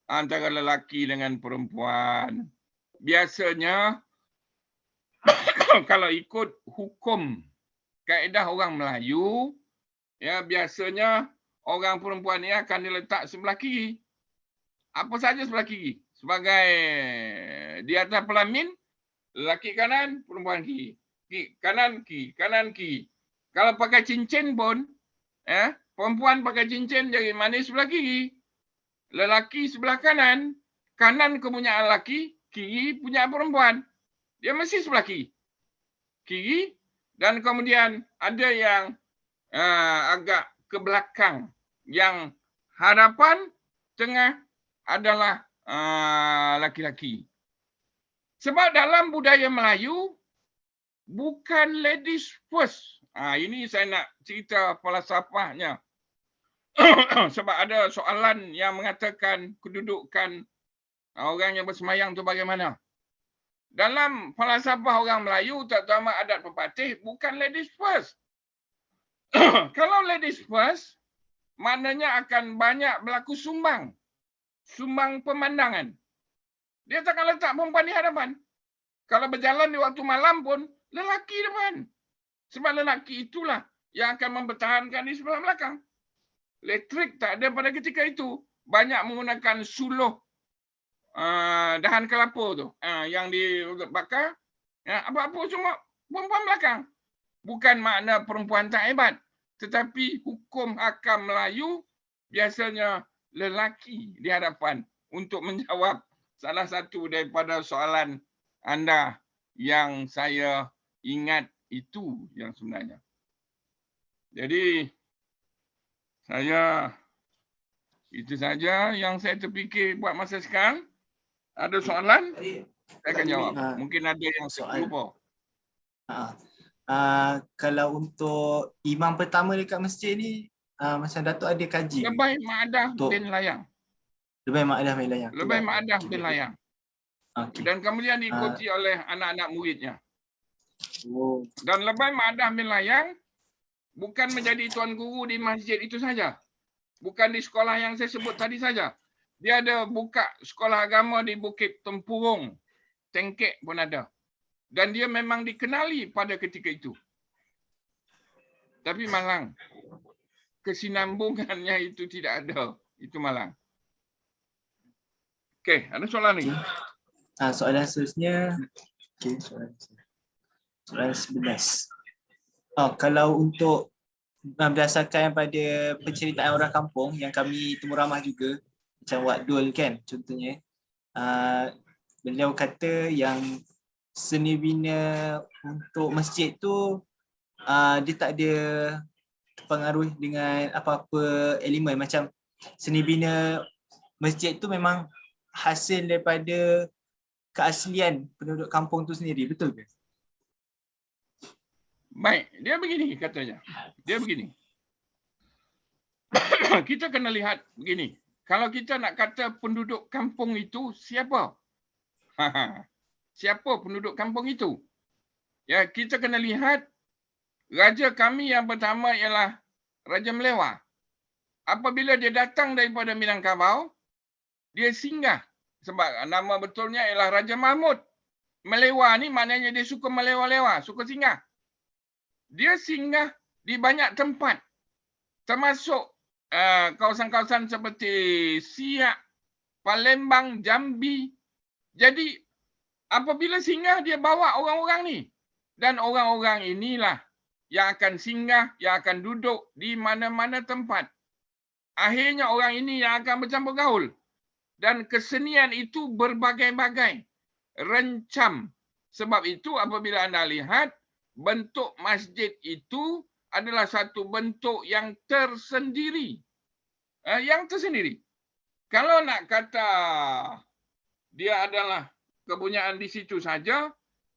antara lelaki dengan perempuan. Biasanya kalau ikut hukum kaedah orang Melayu, ya, biasanya orang perempuan ini akan diletak sebelah kiri. Apa saja sebelah kiri. Sebagai di atas pelamin, lelaki kanan, perempuan kiri. Kanan, kiri. Kalau pakai cincin pun, perempuan pakai cincin jari manis sebelah kiri. Lelaki sebelah kanan. Kanan kepunyaan lelaki, kiri punya perempuan. Dia mesti sebelah kiri. Kiri, dan kemudian ada yang agak ke belakang. Yang hadapan tengah adalah laki-laki. Sebab dalam budaya Melayu, bukan ladies first. Ini saya nak cerita falsafahnya. Sebab ada soalan yang mengatakan kedudukan orang yang bersemayang itu bagaimana. Dalam falsafah orang Melayu, terutama adat pepatih, bukan ladies first. Kalau ladies first, maknanya akan banyak berlaku sumbang. Sumbang pemandangan. Dia takkan letak perempuan di hadapan. Kalau berjalan di waktu malam pun, lelaki depan. Sebab lelaki itulah yang akan mempertahankan di sebelah belakang. Elektrik tak ada pada ketika itu. Banyak menggunakan suluh dahan kelapa tu. Yang dibakar. Apa-apa cuma perempuan belakang. Bukan makna perempuan tak hebat. Tetapi hukum hakam Melayu biasanya lelaki di hadapan untuk menjawab salah satu daripada soalan anda yang saya ingat itu yang sebenarnya. Jadi itu saja yang saya terfikir buat masa sekarang. Ada soalan? Saya akan jawab. Mungkin ada yang saya lupa. Kalau untuk imam pertama dekat masjid ni, macam Datuk ada kaji Lebih Maadah bin Layang. Lebay Ma'adah bin Layang. Lebay Ma'adah bin Layang. Okey. Dan kemudian diikuti oleh anak-anak muridnya. Oh. Dan Lebay Ma'adah bin Layang bukan menjadi tuan guru di masjid itu saja. Bukan di sekolah yang saya sebut tadi saja. Dia ada buka sekolah agama di Bukit Tempurung. Tengkek pun ada. Dan dia memang dikenali pada ketika itu. Tapi malang. Kesinambungannya itu tidak ada. Itu malang. Okey, ada soalan lagi? Soalan seterusnya. Okey, soalan 11. Kalau untuk berdasarkan pada penceritaan orang kampung yang kami temu ramah juga, macam Wak Dul kan contohnya, beliau kata yang seni bina untuk masjid tu dia tak ada terpengaruh dengan apa-apa elemen, macam seni bina masjid tu memang hasil daripada keaslian penduduk kampung tu sendiri, betul ke? Baik, dia begini katanya. Dia begini. Kita kena lihat begini. Kalau kita nak kata penduduk kampung itu siapa? Siapa penduduk kampung itu? Ya, kita kena lihat raja kami yang pertama ialah Raja Melewa. Apabila dia datang daripada Minangkabau, dia singgah. Sebab nama betulnya ialah Raja Mahmud. Melewa ni maknanya dia suka melewa-lewa, suka singgah. Dia singgah di banyak tempat. Termasuk kawasan-kawasan seperti Siak, Palembang, Jambi. Jadi apabila singgah dia bawa orang-orang ni. Dan orang-orang inilah yang akan singgah, yang akan duduk di mana-mana tempat. Akhirnya orang ini yang akan bercampur gaul. Dan kesenian itu berbagai-bagai. Rencam. Sebab itu apabila anda lihat, bentuk masjid itu adalah satu bentuk yang tersendiri. Yang tersendiri. Kalau nak kata dia adalah kepunyaan di situ saja,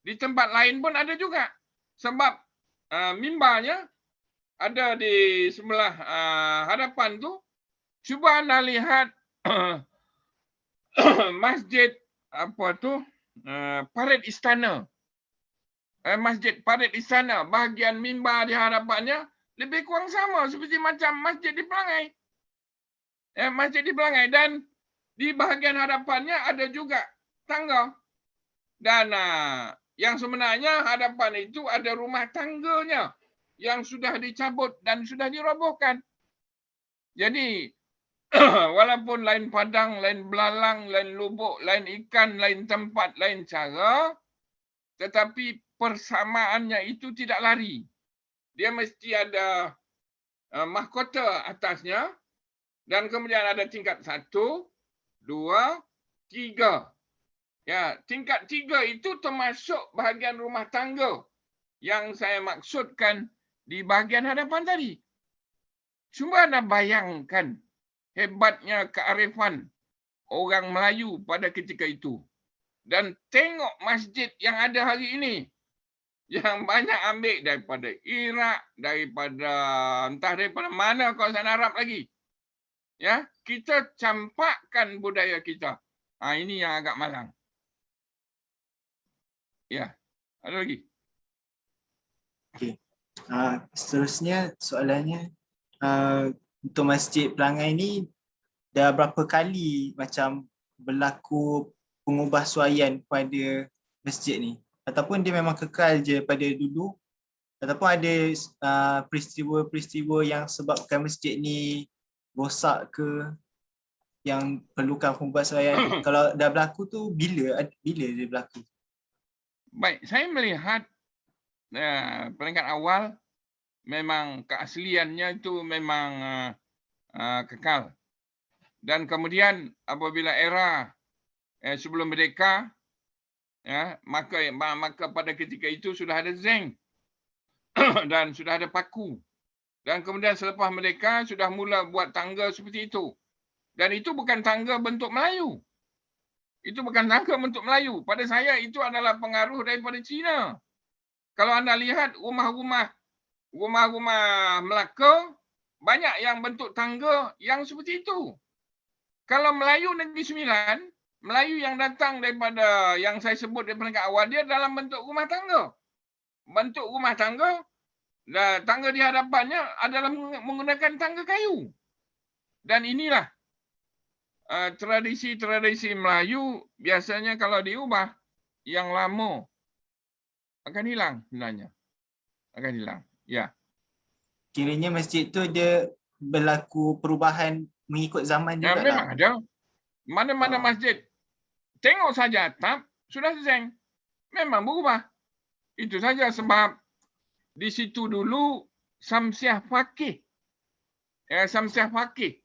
di tempat lain pun ada juga. Sebab mimbarnya ada di sebelah hadapan tu. Cuba anda lihat masjid apa tu? Parit Istana. Masjid Parit Istana, bahagian mimbar di hadapannya lebih kurang sama seperti macam masjid di Pelangai. Masjid di Pelangai, dan di bahagian hadapannya ada juga tangga. Dan yang sebenarnya hadapan itu ada rumah tangganya yang sudah dicabut dan sudah dirobohkan. Jadi walaupun lain padang, lain belalang, lain lubuk, lain ikan, lain tempat, lain cara, tetapi persamaannya itu tidak lari. Dia mesti ada mahkota atasnya, dan kemudian ada tingkat 1, 2, 3. Ya, tingkat 3 itu termasuk bahagian rumah tangga yang saya maksudkan di bahagian hadapan tadi. Cuba anda bayangkan hebatnya kearifan orang Melayu pada ketika itu. Dan tengok masjid yang ada hari ini. Yang banyak ambil daripada Iraq, daripada entah daripada mana kawasan Arab lagi. Ya, kita campakkan budaya kita. Ini yang agak malang. Ya, ada lagi. Okey. Seterusnya soalannya, untuk Masjid Pelangai ni dah berapa kali macam berlaku pengubahsuaian pada masjid ni? Ataupun dia memang kekal je pada dulu? Ataupun ada peristiwa-peristiwa yang sebabkan masjid ni rosak ke, yang perlukan pengubahsuaian? Kalau dah berlaku tu bila dia berlaku? Baik, saya melihat peringkat awal memang keasliannya itu memang kekal. Dan kemudian apabila era sebelum merdeka, ya, maka pada ketika itu sudah ada zinc dan sudah ada paku. Dan kemudian selepas merdeka sudah mula buat tangga seperti itu. Dan itu bukan tangga bentuk Melayu. Itu bukan tangga bentuk Melayu. Pada saya itu adalah pengaruh daripada Cina. Kalau anda lihat rumah-rumah Melaka, banyak yang bentuk tangga yang seperti itu. Kalau Melayu Negeri Sembilan, Melayu yang datang daripada yang saya sebut daripada kat awal, dia dalam bentuk rumah tangga. Bentuk rumah tangga, tangga di hadapannya adalah menggunakan tangga kayu. Dan inilah tradisi-tradisi Melayu biasanya kalau diubah, yang lama akan hilang sebenarnya. Akan hilang. Ya. Kiranya masjid tu dia berlaku perubahan mengikut zaman juga Memang lah. ada. Mana-mana Oh. masjid. Tengok saja atap, sudah selesai. Memang berubah. Itu saja sebab di situ dulu Samsiah Fakih. Samsiah Fakih.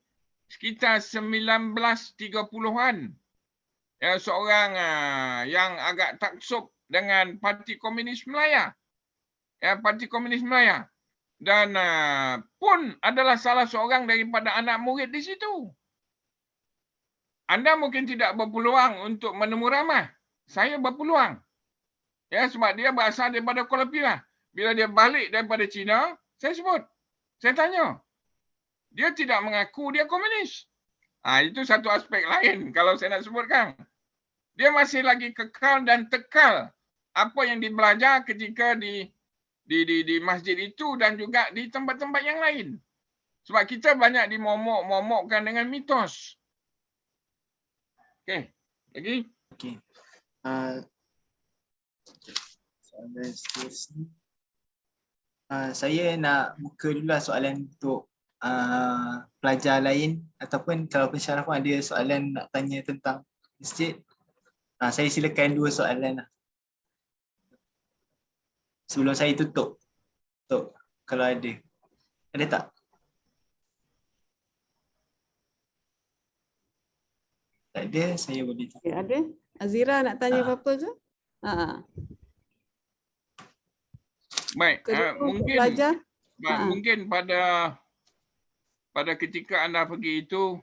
Sekitar 1930-an. Seorang yang agak taksub dengan Parti Komunis Melaya. Parti Komunis Melaya. Dan pun adalah salah seorang daripada anak murid di situ. Anda mungkin tidak berpeluang untuk menemu ramah. Saya berpeluang. Sebab dia berasal daripada Kuala Pilah. Bila dia balik daripada China, saya sebut. Saya tanya. Dia tidak mengaku dia komunis. Itu satu aspek lain kalau saya nak sebutkan. Dia masih lagi kekal dan tekal apa yang dibelajar ketika di masjid itu dan juga di tempat-tempat yang lain. Sebab kita banyak dimomok-momokkan dengan mitos. Okey, lagi? Okey. Soalan seterusnya. Saya nak buka dulu lah soalan untuk pelajar lain ataupun kalau pensyarah pun ada soalan nak tanya tentang masjid. Saya silakan 2 soalan lah. Sebelum saya tutup. Kalau ada. Ada tak? Tak ada, saya boleh tutup. Okay, ada? Azira nak tanya apa-apa ke? Baik, pelajar. Mungkin pada ketika anda pergi itu,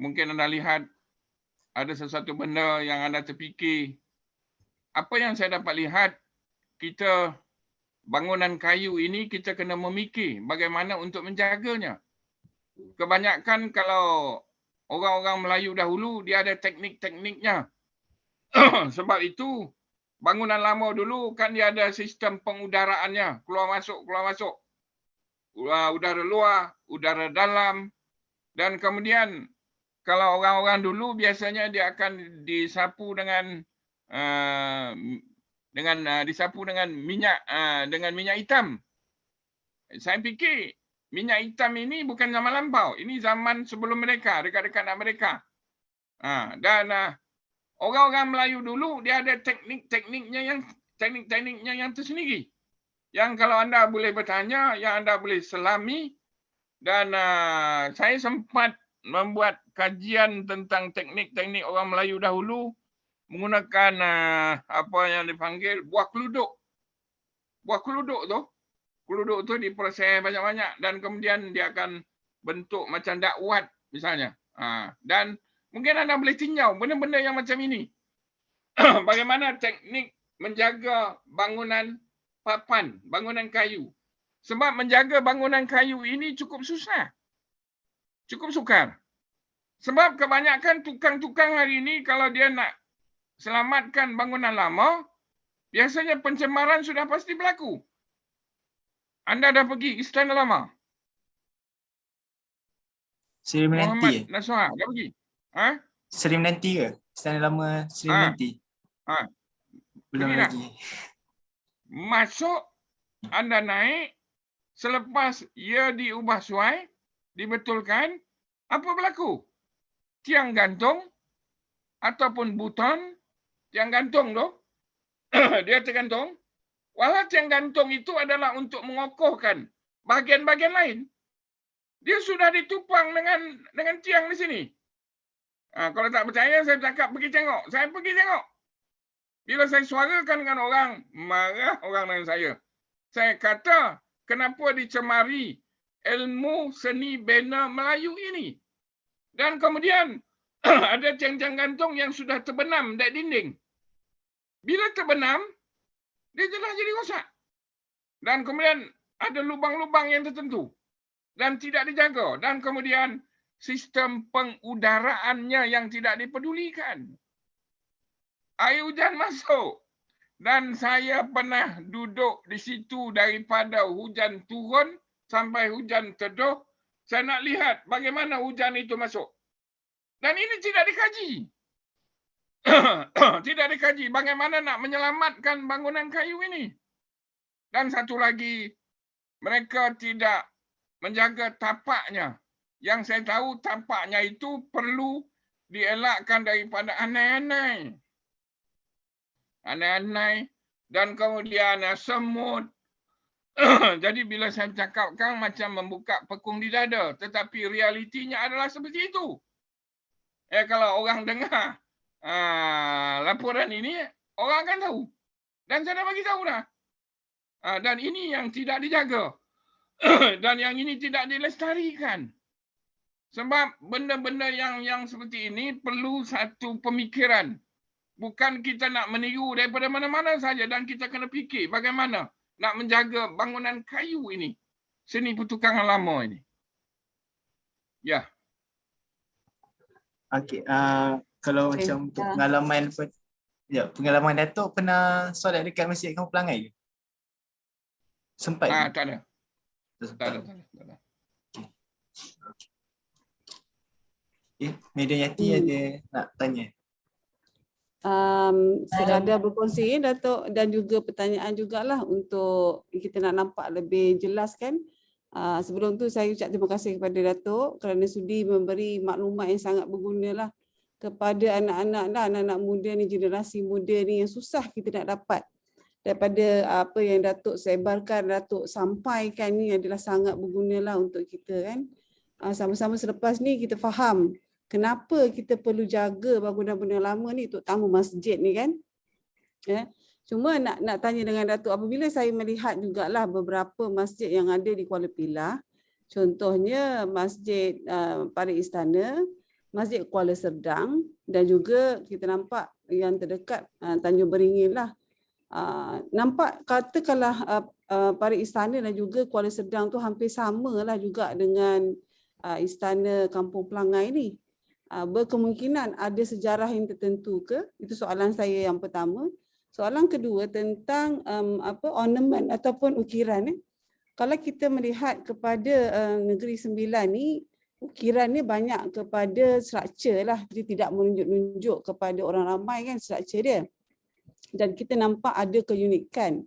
mungkin anda lihat ada sesuatu benda yang anda terfikir. Apa yang saya dapat lihat, kita bangunan kayu ini kita kena memikir bagaimana untuk menjaganya. Kebanyakan kalau orang-orang Melayu dahulu, dia ada teknik-tekniknya. Sebab itu, bangunan lama dulu kan dia ada sistem pengudaraannya. Keluar masuk, keluar masuk. Udara luar, udara dalam. Dan kemudian, kalau orang-orang dulu biasanya dia akan disapu dengan minyak hitam. Saya fikir minyak hitam ini bukan zaman lampau. Ini zaman sebelum mereka, dekat-dekat mereka. Dan orang-orang Melayu dulu dia ada teknik-tekniknya yang tersendiri. Yang kalau anda boleh bertanya, yang anda boleh selami. Dan saya sempat membuat kajian tentang teknik-teknik orang Melayu dahulu menggunakan apa yang dipanggil buah keluduk. Buah keluduk tu diproses banyak-banyak dan kemudian dia akan bentuk macam dakwat misalnya. Dan mungkin anda boleh tinjau benda-benda yang macam ini. Bagaimana teknik menjaga bangunan papan, bangunan kayu. Sebab menjaga bangunan kayu ini cukup susah. Cukup sukar. Sebab kebanyakan tukang-tukang hari ini kalau dia nak selamatkan bangunan lama, biasanya pencemaran sudah pasti berlaku. Anda dah pergi Istana Lama? Seri Menanti. Muhammad Nasuha dah pergi? Seri Menanti ke? Istana Lama Seri Menanti? Belum lagi. Masuk, anda naik, selepas ia diubah suai, dibetulkan, apa berlaku? Tiang gantung ataupun buton, tiang gantung tu, dia tergantung. Walau tiang gantung itu adalah untuk mengokohkan bahagian-bahagian lain. Dia sudah ditupang dengan tiang di sini. Kalau tak percaya, saya cakap pergi tengok. Saya pergi tengok. Bila saya suarakan dengan orang, marah orang dengan saya. Saya kata, kenapa dicemari ilmu seni bina Melayu ini? Dan kemudian ada tiang-tiang gantung yang sudah terbenam di dinding. Bila terbenam, dia telah jadi rosak. Dan kemudian ada lubang-lubang yang tertentu. Dan tidak dijaga. Dan kemudian sistem pengudaraannya yang tidak dipedulikan. Air hujan masuk. Dan saya pernah duduk di situ daripada hujan turun sampai hujan teduh. Saya nak lihat bagaimana hujan itu masuk. Dan ini tidak dikaji. Tidak dikaji bagaimana nak menyelamatkan bangunan kayu ini. Dan satu lagi, mereka tidak menjaga tapaknya. Yang saya tahu tapaknya itu perlu dielakkan daripada anai-anai. Anai-anai dan kemudian semut. Jadi bila saya cakapkan macam membuka pekung di dada. Tetapi realitinya adalah seperti itu. Kalau orang dengar laporan ini, orang akan tahu. Dan saya dah bagi tahu dah. Dan ini yang tidak dijaga. Dan yang ini tidak dilestarikan. Sebab benda-benda yang seperti ini perlu satu pemikiran. Bukan kita nak meniru daripada mana-mana saja dan kita kena fikir bagaimana nak menjaga bangunan kayu ini. Seni pertukangan lama ini. Ya. Okey, kalau Okey, macam untuk pengalaman Datuk pernah solat dekat Masjid Kampung Pelangai ke? Sempat? Tak ada. Tak Tak ada. Medan Yati ada nak tanya. Sekadar berkongsi Datuk dan juga pertanyaan jugalah untuk kita nak nampak lebih jelas kan. Sebelum tu saya ucap terima kasih kepada Datuk kerana sudi memberi maklumat yang sangat berguna lah kepada anak-anak muda ni, generasi muda ni yang susah kita nak dapat. Daripada apa yang Datuk sebarkan, Datuk sampaikan ni adalah sangat berguna lah untuk kita kan. Sama-sama selepas ni kita faham kenapa kita perlu jaga bangunan-bangunan lama ni, terutama masjid ni kan. Cuma nak tanya dengan Datuk, apabila saya melihat jugalah beberapa masjid yang ada di Kuala Pilah, contohnya Masjid Parit Istana, Masjid Kuala Serdang dan juga kita nampak yang terdekat Tanjung Beringin lah. Nampak katakanlah Parit Istana dan juga Kuala Serdang tu hampir sama lah juga dengan Istana Kampung Pelangai ni. Berkemungkinan ada sejarah yang tertentu ke? Itu soalan saya yang pertama. Soalan kedua tentang ornamen ataupun ukiran. Kalau kita melihat kepada Negeri Sembilan ni, ukiran ni banyak kepada struktur lah. Dia tidak menunjuk-nunjuk kepada orang ramai kan struktur dia. Dan kita nampak ada keunikan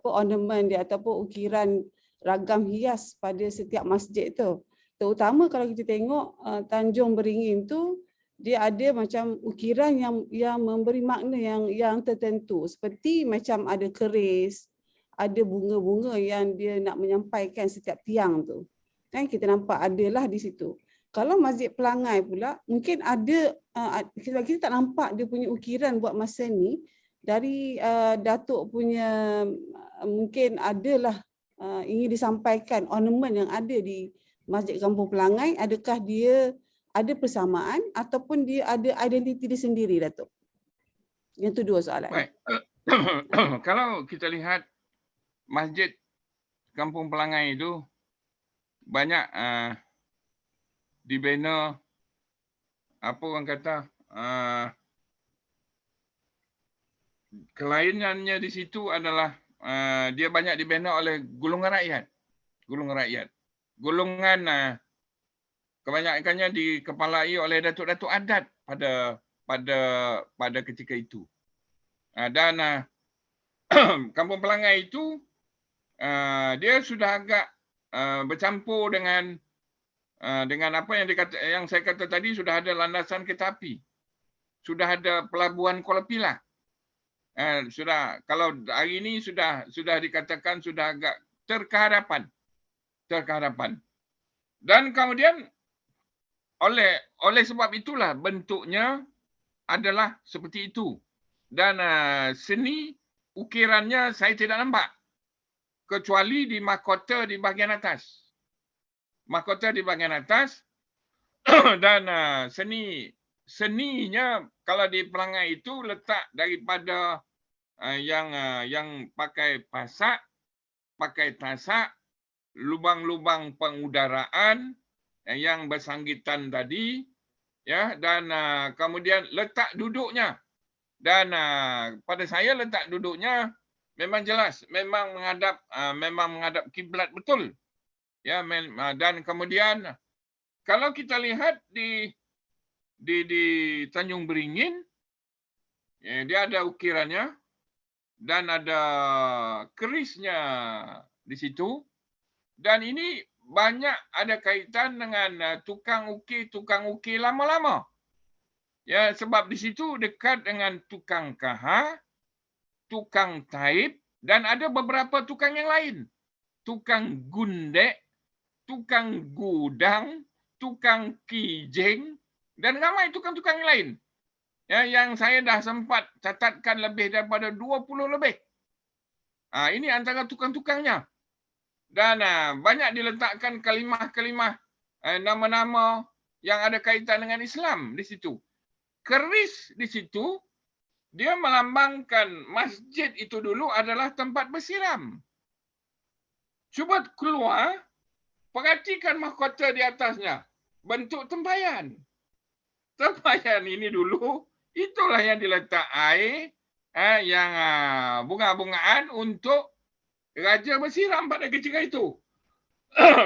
ornamen dia ataupun ukiran ragam hias pada setiap masjid tu. Terutama kalau kita tengok Tanjung Beringin tu, dia ada macam ukiran yang memberi makna yang tertentu. Seperti macam ada keris, ada bunga-bunga yang dia nak menyampaikan setiap tiang tu. Kan kita nampak adalah di situ. Kalau Masjid Pelangai pula, mungkin ada, kita tak nampak dia punya ukiran buat masa ni. Dari Datuk punya, mungkin adalah ingin disampaikan ornamen yang ada di Masjid Kampung Pelangai, adakah dia ada persamaan ataupun dia ada identiti dia sendiri, Datuk? Yang tu dua soalan. Baik. Kalau kita lihat Masjid Kampung Pelangai itu banyak dibina, apa orang kata, kelainannya di situ adalah dia banyak dibina oleh golongan rakyat. Golongan kebanyakannya dikepalai oleh datuk-datuk adat pada ketika itu. Dan Kampung Pelangai itu dia sudah agak bercampur dengan apa yang saya kata tadi, sudah ada landasan kereta api. Sudah ada pelabuhan Kuala Pilah. Kalau hari ini sudah dikatakan sudah agak terkehadapan. Dan kemudian oleh sebab itulah bentuknya adalah seperti itu. Dan seni ukirannya saya tidak nampak kecuali di mahkota di bahagian atas. Dan seninya kalau di Pelangai itu letak daripada yang pakai pasak, pakai tasak, lubang-lubang pengudaraan, yang bersanggitan tadi, ya, dan kemudian letak duduknya. Dan pada saya letak duduknya memang jelas, memang menghadap kiblat betul. Ya, dan kemudian kalau kita lihat di Tanjung Beringin, ya, dia ada ukirannya dan ada kerisnya di situ. Dan ini banyak ada kaitan dengan tukang ukir lama-lama. Ya, sebab di situ dekat dengan tukang KH, tukang taib, dan ada beberapa tukang yang lain. Tukang gundek, tukang gudang, tukang kijing, dan ramai tukang-tukang yang lain. Ya, yang saya dah sempat catatkan lebih daripada 20 lebih. Ini antara tukang-tukangnya. Dan banyak diletakkan kalimah-kalimah, nama-nama yang ada kaitan dengan Islam di situ. Keris di situ, dia melambangkan masjid itu dulu adalah tempat bersiram. Cuba keluar, perhatikan mahkota di atasnya. Bentuk tempayan. Tempayan ini dulu, itulah yang diletak air, yang bunga-bungaan untuk raja bersiram pada ketika itu.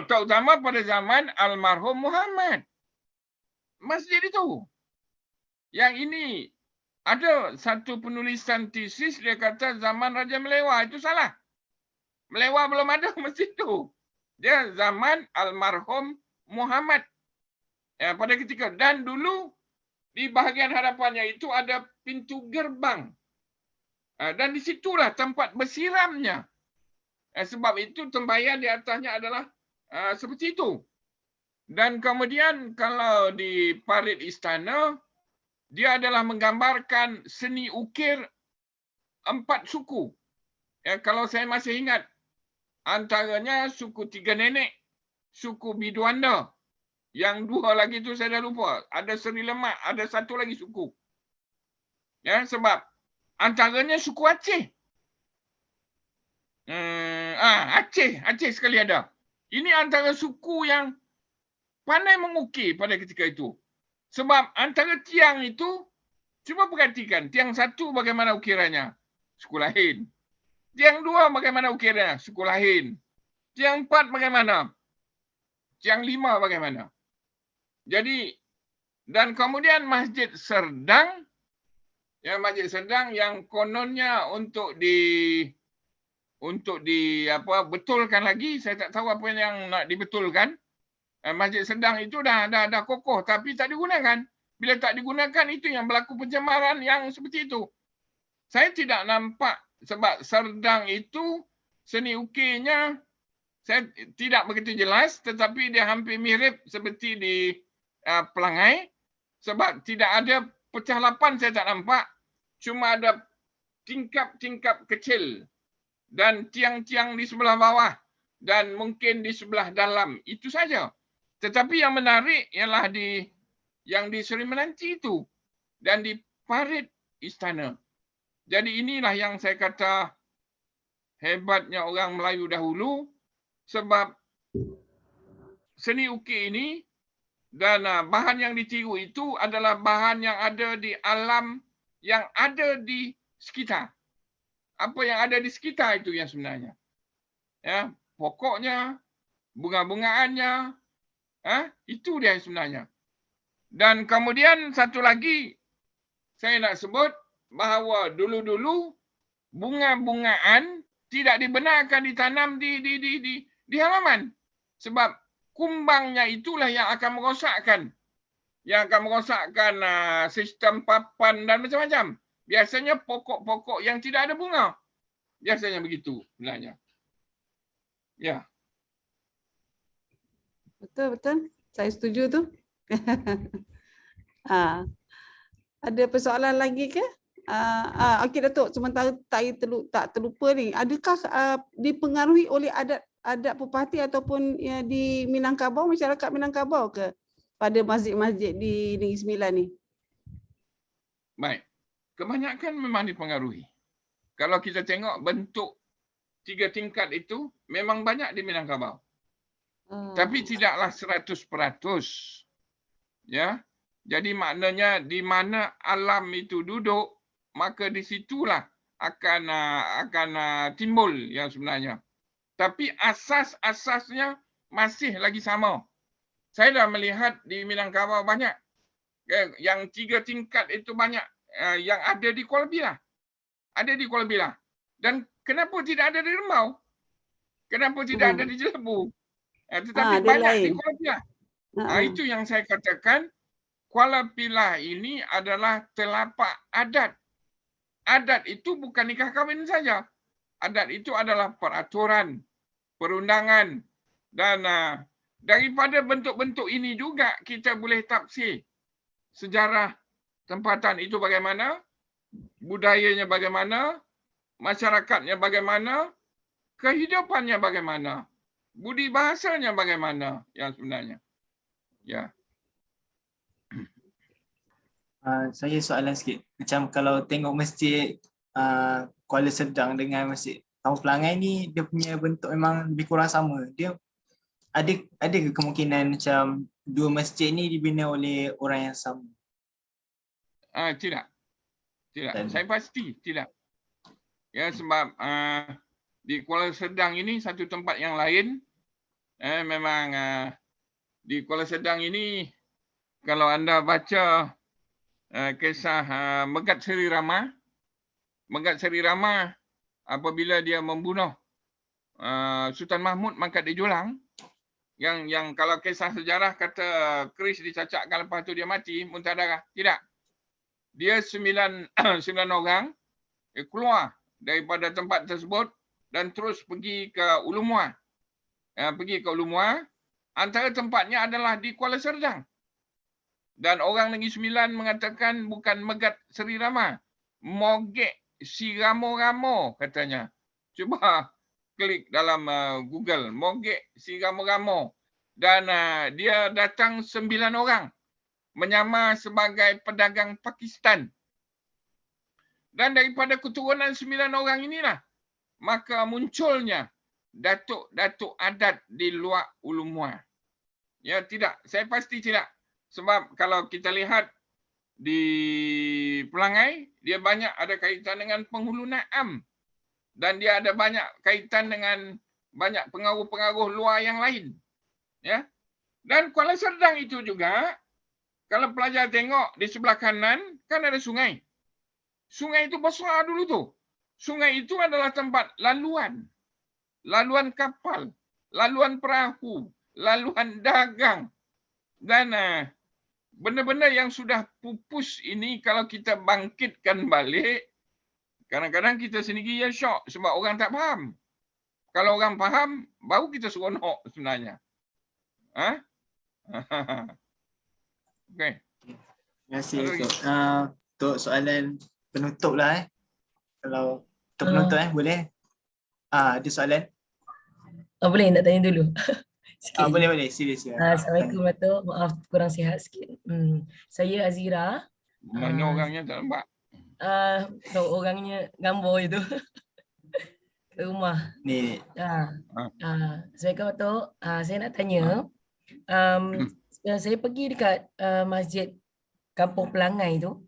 Terutama pada zaman almarhum Muhammad. Masjid itu. Yang ini ada satu penulisan tesis, dia kata zaman Raja Melewah. Itu salah. Melewah belum ada masjid itu. Dia zaman almarhum Muhammad. Ya, pada ketika. Dan dulu di bahagian hadapannya itu ada pintu gerbang. Dan disitulah tempat bersiramnya. Sebab itu tembayan di atasnya adalah seperti itu. Dan kemudian kalau di parit istana, dia adalah menggambarkan seni ukir 4 suku. Ya, kalau saya masih ingat, antaranya suku Tiga Nenek, suku Biduanda. Yang 2 lagi itu saya dah lupa. Ada Seri Lemak, ada satu lagi suku. Ya, sebab antaranya suku Aceh. Aceh sekali ada. Ini antara suku yang pandai mengukir pada ketika itu. Sebab antara tiang itu, cuba perhatikan, tiang 1 bagaimana ukirannya? Suku lain. Tiang 2 bagaimana ukirannya? Suku lain. Tiang 4 bagaimana? Tiang 5 bagaimana? Jadi, dan kemudian Masjid Serdang, ya, Masjid Serdang yang kononnya untuk betulkan lagi, saya tak tahu apa yang nak dibetulkan. Masjid Serdang itu dah kokoh tapi tak digunakan. Bila tak digunakan, itu yang berlaku pencemaran yang seperti itu. Saya tidak nampak, sebab Serdang itu seni ukirnya saya tidak begitu jelas, tetapi dia hampir mirip seperti di Pelangai. Sebab tidak ada pecah lapan, saya tak nampak. Cuma ada tingkap-tingkap kecil. Dan tiang-tiang di sebelah bawah. Dan mungkin di sebelah dalam. Itu saja. Tetapi yang menarik ialah yang di Seri Menanti itu. Dan di parit istana. Jadi inilah yang saya kata hebatnya orang Melayu dahulu. Sebab seni ukir ini dan bahan yang ditiru itu adalah bahan yang ada di alam, yang ada di sekitar. Apa yang ada di sekitar itu yang sebenarnya. Ya, pokoknya, bunga-bungaannya, itu dia sebenarnya. Dan kemudian satu lagi, saya nak sebut bahawa dulu-dulu bunga-bungaan tidak dibenarkan ditanam di halaman. Sebab kumbangnya itulah yang akan merosakkan. Yang akan merosakkan sistem papan dan macam-macam. Biasanya pokok-pokok yang tidak ada bunga. Biasanya begitu sebenarnya. Ya. Betul. Saya setuju tu. Ada persoalan lagi ke? Okey Datuk, sementara tak terlupa ni, adakah dipengaruhi oleh adat Pepati ataupun di Minangkabau, masyarakat Minangkabau ke pada masjid-masjid di Negeri Sembilan ni? Baik. Kebanyakan memang dipengaruhi. Kalau kita tengok bentuk 3 tingkat itu memang banyak di Minangkabau. Tapi tidaklah 100%. Ya. Jadi maknanya di mana alam itu duduk, maka di situlah akan timbul yang sebenarnya. Tapi asas-asasnya masih lagi sama. Saya dah melihat di Minangkabau banyak. Yang 3 tingkat itu banyak yang ada di Kuala Bilah. Ada di Kuala Bilah. Dan kenapa tidak ada di Rembau? Kenapa tidak ada di Jelebu? Tetapi ada banyak lain. di Kuala Bilah. Itu yang saya katakan, Kuala Bilah ini adalah telapak adat. Adat itu bukan nikah kahwin saja. Adat itu adalah peraturan, perundangan. Dan daripada bentuk-bentuk ini juga kita boleh tafsir sejarah tempatan itu bagaimana, budayanya bagaimana, masyarakatnya bagaimana, kehidupannya bagaimana, budi bahasanya bagaimana yang sebenarnya. Ya. Saya soalan sikit. Macam kalau tengok masjid Kuala Sedang dengan masjid Kampung Pelangai ni, dia punya bentuk memang lebih kurang sama. Dia ada ke kemungkinan macam dua masjid ni dibina oleh orang yang sama? Tidak. Tidak. Dan Saya pasti tidak. Ya, sebab di Kuala Sedang ini satu tempat yang lain. Memang di Kuala Sedang ini, kalau anda baca kisah Megat Seri Rama apabila dia membunuh Sultan Mahmud Mangkat Dijulang, yang kalau kisah sejarah kata keris dicacakkan lepas tu dia mati muntah darah. Tidak. Dia 9 orang keluar daripada tempat tersebut dan terus pergi ke Ulumwa. Antara tempatnya adalah di Kuala Serdang. Dan orang Negeri Sembilan mengatakan bukan Megat Seri Rama, Mogek si Ramo-Ramo katanya. Cuba klik dalam Google, Mogek si Ramo-Ramo. Dan dia datang 9 orang. Menyamar sebagai pedagang Pakistan. Dan daripada keturunan 9 orang inilah, maka munculnya datuk-datuk adat di luar Ulumwa. Ya, tidak. Saya pasti tidak. Sebab kalau kita lihat di Pelangai, dia banyak ada kaitan dengan penghulu Naam. Dan dia ada banyak kaitan dengan banyak pengaruh-pengaruh luar yang lain. Ya. Dan Kuala Serdang itu juga, kalau pelajar tengok di sebelah kanan, kan ada sungai. Sungai itu besar dulu tu. Sungai itu adalah tempat laluan. Laluan kapal, laluan perahu, laluan dagang. Dan benda-benda yang sudah pupus ini kalau kita bangkitkan balik, kadang-kadang kita sendiri yang syok sebab orang tak faham. Kalau orang faham, baru kita seronok sebenarnya. Okey. Terima kasih untuk soalan penutup lah. Kalau untuk penutup boleh? Ada soalan? Boleh nak tanya dulu? Sikit je. Boleh, serius. Assalamualaikum Dato'. Maaf kurang sihat sikit. Saya Azira. Mana orangnya tak nampak? Tahu orangnya gambar itu. Ke rumah. Ni. Assalamualaikum Dato'. Saya nak tanya. Saya pergi dekat masjid Kampung Pelangai tu.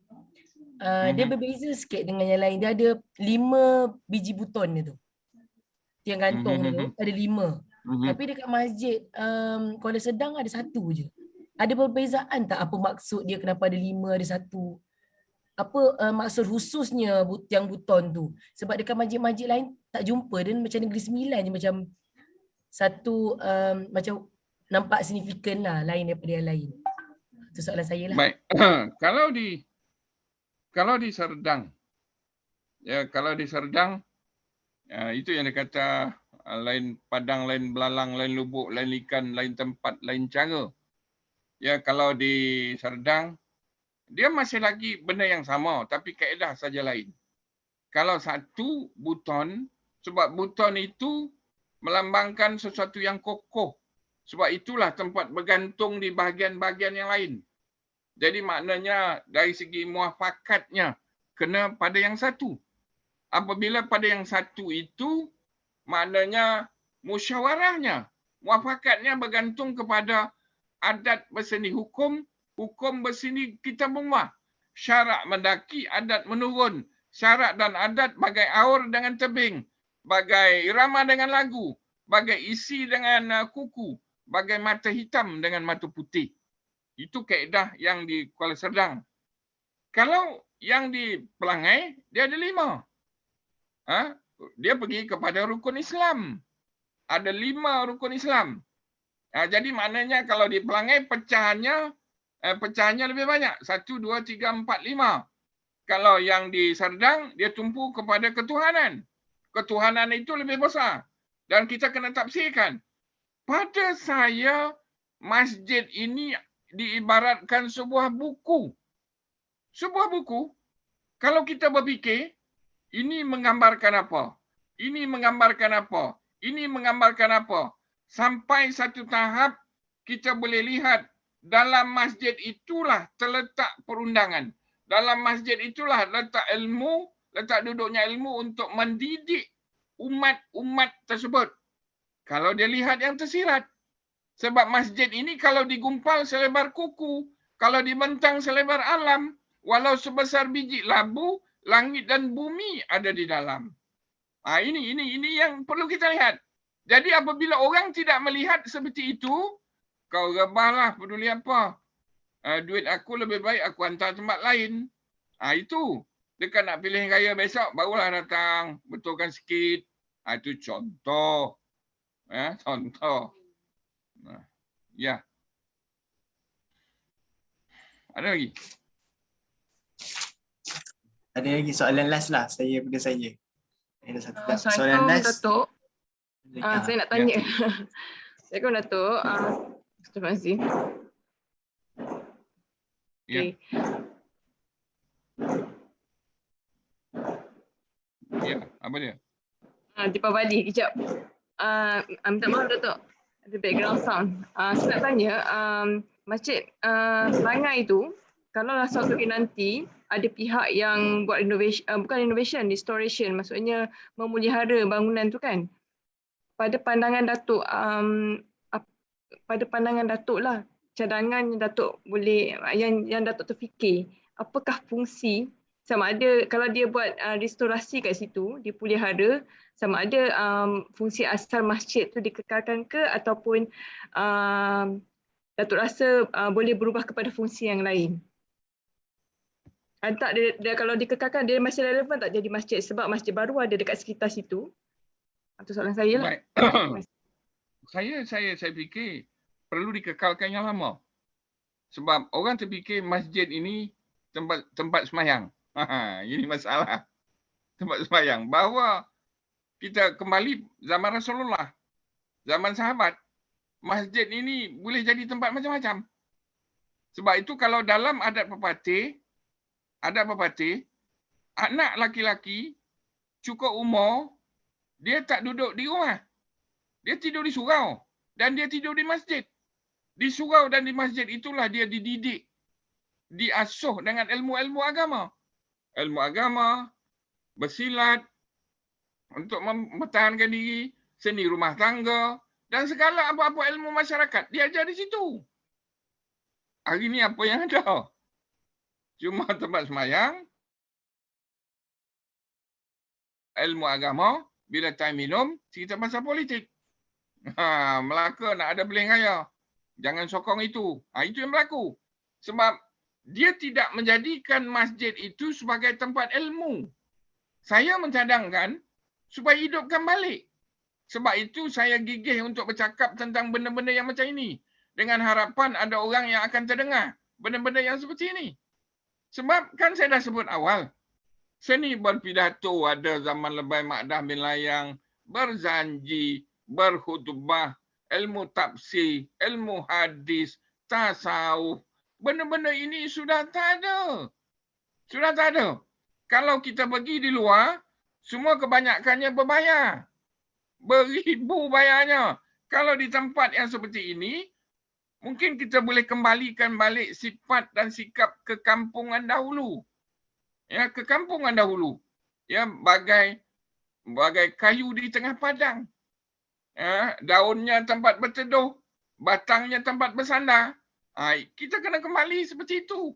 Dia berbeza sikit dengan yang lain. Dia ada 5 biji buton dia tu. Tiang gantung tu ada 5. Tapi dekat masjid Kuala Sedang ada 1 je. Ada perbezaan tak apa maksud dia kenapa ada 5 ada 1? Apa maksud khususnya tiang buton tu? Sebab dekat masjid-masjid lain tak jumpa. Dan macam Negeri Sembilan je macam satu macam nampak signifikan lah lain daripada yang lain. Itu soalan saya lah. Baik. Kalau di Serdang, ya kalau di Serdang, itu yang dia kata lain padang, lain belalang, lain lubuk, lain ikan, lain tempat, lain cara. Ya kalau di Serdang, dia masih lagi benda yang sama tapi kaedah saja lain. Kalau satu buton, sebab buton itu melambangkan sesuatu yang kokoh. Sebab itulah tempat bergantung di bahagian-bahagian yang lain. Jadi maknanya dari segi muafakatnya kena pada yang satu. Apabila pada yang satu itu maknanya musyawarahnya muafakatnya bergantung kepada adat berseni hukum, hukum berseni kita semua. Syarak mendaki, adat menurun. Syarak dan adat bagai aur dengan tebing, bagai irama dengan lagu, bagai isi dengan kuku, bagai mata hitam dengan mata putih. Itu kaedah yang di Kuala Serdang. Kalau yang di Pelangai, dia ada 5. Dia pergi kepada rukun Islam. Ada 5 rukun Islam. Jadi maknanya kalau di Pelangai pecahannya lebih banyak. 1, 2, 3, 4, 5. Kalau yang di Serdang, dia tumpu kepada ketuhanan. Ketuhanan itu lebih besar. Dan kita kena tafsirkan. Pada saya, masjid ini diibaratkan sebuah buku. Sebuah buku, kalau kita berfikir, ini menggambarkan apa? Ini menggambarkan apa? Ini menggambarkan apa? Sampai satu tahap, kita boleh lihat dalam masjid itulah terletak perundangan. Dalam masjid itulah letak ilmu, letak duduknya ilmu untuk mendidik umat-umat tersebut. Kalau dia lihat yang tersirat. Sebab masjid ini kalau digumpal selebar kuku, kalau dibentang selebar alam, walau sebesar biji labu, langit dan bumi ada di dalam. Ini yang perlu kita lihat. Jadi apabila orang tidak melihat seperti itu, kau rebahlah, peduli apa? Duit aku lebih baik aku hantar tempat lain. Itu. Dekat nak pilih raya besok, barulah datang. Betulkan sikit. Itu contoh. Contoh. Ya. Ada lagi? Ada lagi soalan last lah pada saya. Ada satu soalan Assalamualaikum last. Datuk. Saya nak tanya. Assalamualaikum Datuk. Terima kasih. Ya. Ya, apa dia? Deepavali, kejap. Minta maaf Datuk. Ada background sound. Saya nak tanya, masjid Pelangai itu, kalau lah suatu hari nanti ada pihak yang buat renovation, restoration, maksudnya memelihara bangunan tu kan. Pada pandangan Datuk, lah, cadangan yang Datuk boleh, yang Datuk terfikir, apakah fungsi, sama ada kalau dia buat restorasi kat situ, dipelihara, sama ada fungsi asal masjid tu dikekalkan ke ataupun Datuk rasa boleh berubah kepada fungsi yang lain? Tak dia kalau dikekalkan dia masih relevan tak jadi masjid sebab masjid baru ada dekat sekitar situ? Itu soalan saya lah. Saya fikir perlu dikekalkan yang lama. Sebab orang terfikir masjid ini tempat semayang. Ini masalah. Tempat semayang. Bahawa kita kembali zaman Rasulullah, zaman sahabat, masjid ini boleh jadi tempat macam-macam. Sebab itu kalau dalam adat pepatih, anak laki-laki cukup umur, dia tak duduk di rumah. Dia tidur di surau dan dia tidur di masjid. Di surau dan di masjid itulah dia dididik, diasuh dengan ilmu-ilmu agama. Ilmu agama, bersilat, untuk mempertahankan diri, seni rumah tangga, dan segala apa-apa ilmu masyarakat. Dia ajar di situ. Hari ini apa yang ada? Cuma tempat semayang, ilmu agama, bila time minum, cerita pasal politik. Melaka nak ada beling raya. Jangan sokong itu. Itu yang berlaku. Sebab dia tidak menjadikan masjid itu sebagai tempat ilmu. Saya mencadangkan supaya hidupkan balik. Sebab itu saya gigih untuk bercakap tentang benda-benda yang macam ini. Dengan harapan ada orang yang akan terdengar benda-benda yang seperti ini. Sebab kan saya dah sebut awal. Seni berpidato ada zaman Lebay Makdah bin Layang, berzanji, berkhutbah, ilmu tafsir, ilmu hadis, tasawuf. Benda-benda ini sudah tak ada. Sudah tak ada. Kalau kita pergi di luar, semua kebanyakannya berbayar. Beribu bayarnya. Kalau di tempat yang seperti ini, mungkin kita boleh kembalikan balik sifat dan sikap kekampungan dahulu. Ya, kekampungan dahulu. Ya, bagai kayu di tengah padang. daunnya tempat berteduh, batangnya tempat bersandar. Kita kena kembali seperti itu.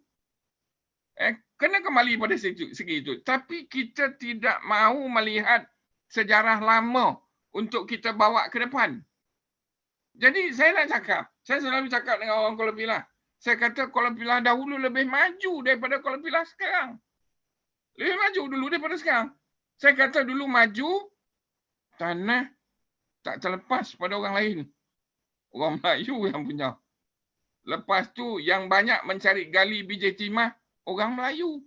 Kena kembali pada segi itu. Tapi kita tidak mahu melihat sejarah lama untuk kita bawa ke depan. Jadi saya nak cakap, saya selalu cakap dengan orang Kuala Pilah. Saya kata Kuala Pilah dahulu lebih maju daripada Kuala Pilah sekarang. Lebih maju dulu daripada sekarang. Saya kata dulu maju, tanah tak terlepas pada orang lain. Orang Melayu yang punya. Lepas tu yang banyak mencari gali biji timah, orang Melayu.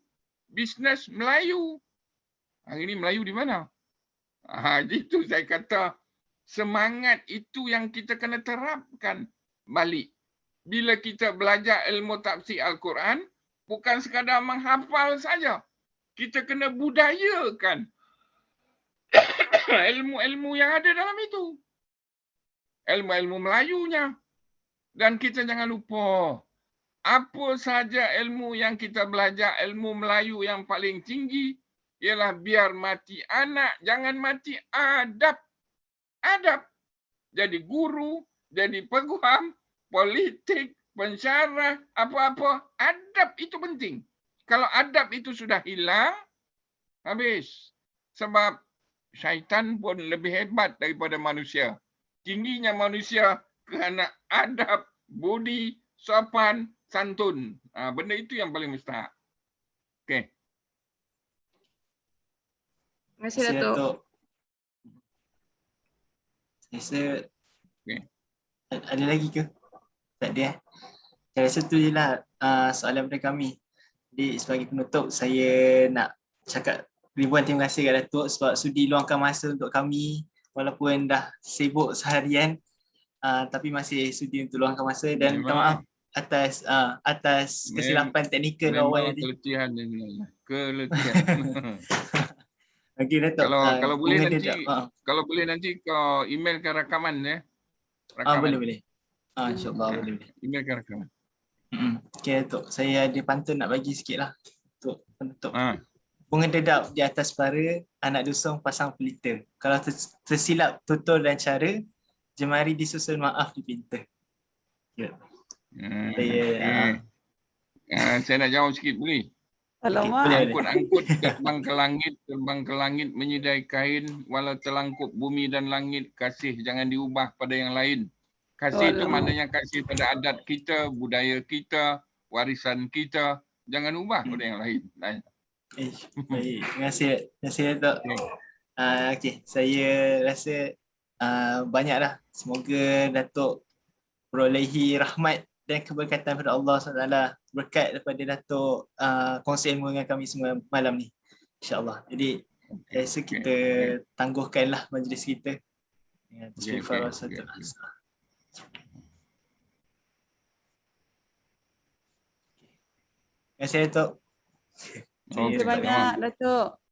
Bisnes Melayu. Hari ini Melayu di mana? Itu saya kata semangat itu yang kita kena terapkan balik. Bila kita belajar ilmu tafsir Al-Quran, bukan sekadar menghafal saja. Kita kena budayakan ilmu-ilmu yang ada dalam itu. Ilmu-ilmu Melayunya. Dan kita jangan lupa, apa saja ilmu yang kita belajar, ilmu Melayu yang paling tinggi, ialah biar mati anak, jangan mati adab. Adab. Jadi guru, jadi peguam, politik, pensyarah, apa-apa. Adab itu penting. Kalau adab itu sudah hilang, habis. Sebab syaitan pun lebih hebat daripada manusia. Tingginya manusia kerana adab, budi, sopan, santun. Benda itu yang paling mustahak. Okey. Terima kasih, Datuk. Saya Okey. ada lagi ke? Tak ada. Saya rasa tu je lah soalan daripada kami. Jadi sebagai penutup, saya nak cakap ribuan terima kasih kepada Datuk sebab sudi luangkan masa untuk kami walaupun dah sibuk seharian, tapi masih sudi untuk luangkan masa dan minta maaf atas kesilapan teknikal awal tadi. Keletihan dan keletihan. Okey Datuk. Kalau boleh nanti kalau boleh nanti kau emailkan rakaman ya. Boleh. InsyaAllah boleh. Emailkan rakaman. Okey Datuk, saya ada pantun nak bagi sikit lah untuk penutup. Bunga dedap di atas para, anak dusung pasang pelita. Kalau tersilap tutur dan cara, jemari disusun maaf dipinta. Ya. Saya nak jawab sikit boleh? Alamak. Angkut-angkut terbang ke langit menyedai kain, walau terlangkup bumi dan langit, kasih jangan diubah pada yang lain. Kasih itu maknanya kasih pada adat kita, budaya kita, warisan kita, jangan ubah pada yang lain. Baik, terima kasih Datuk. Okey, saya rasa banyak dah. Semoga Datuk berolehi rahmat dan keberkatan daripada Allah SWT, berkat daripada Datuk kongsi ilmu dengan kami semua malam ni, insya-Allah. Jadi saya rasa kita tangguhkanlah majlis kita dengan istighfar wa salat. Terima kasih Datuk. Terima kasih banyak Datuk.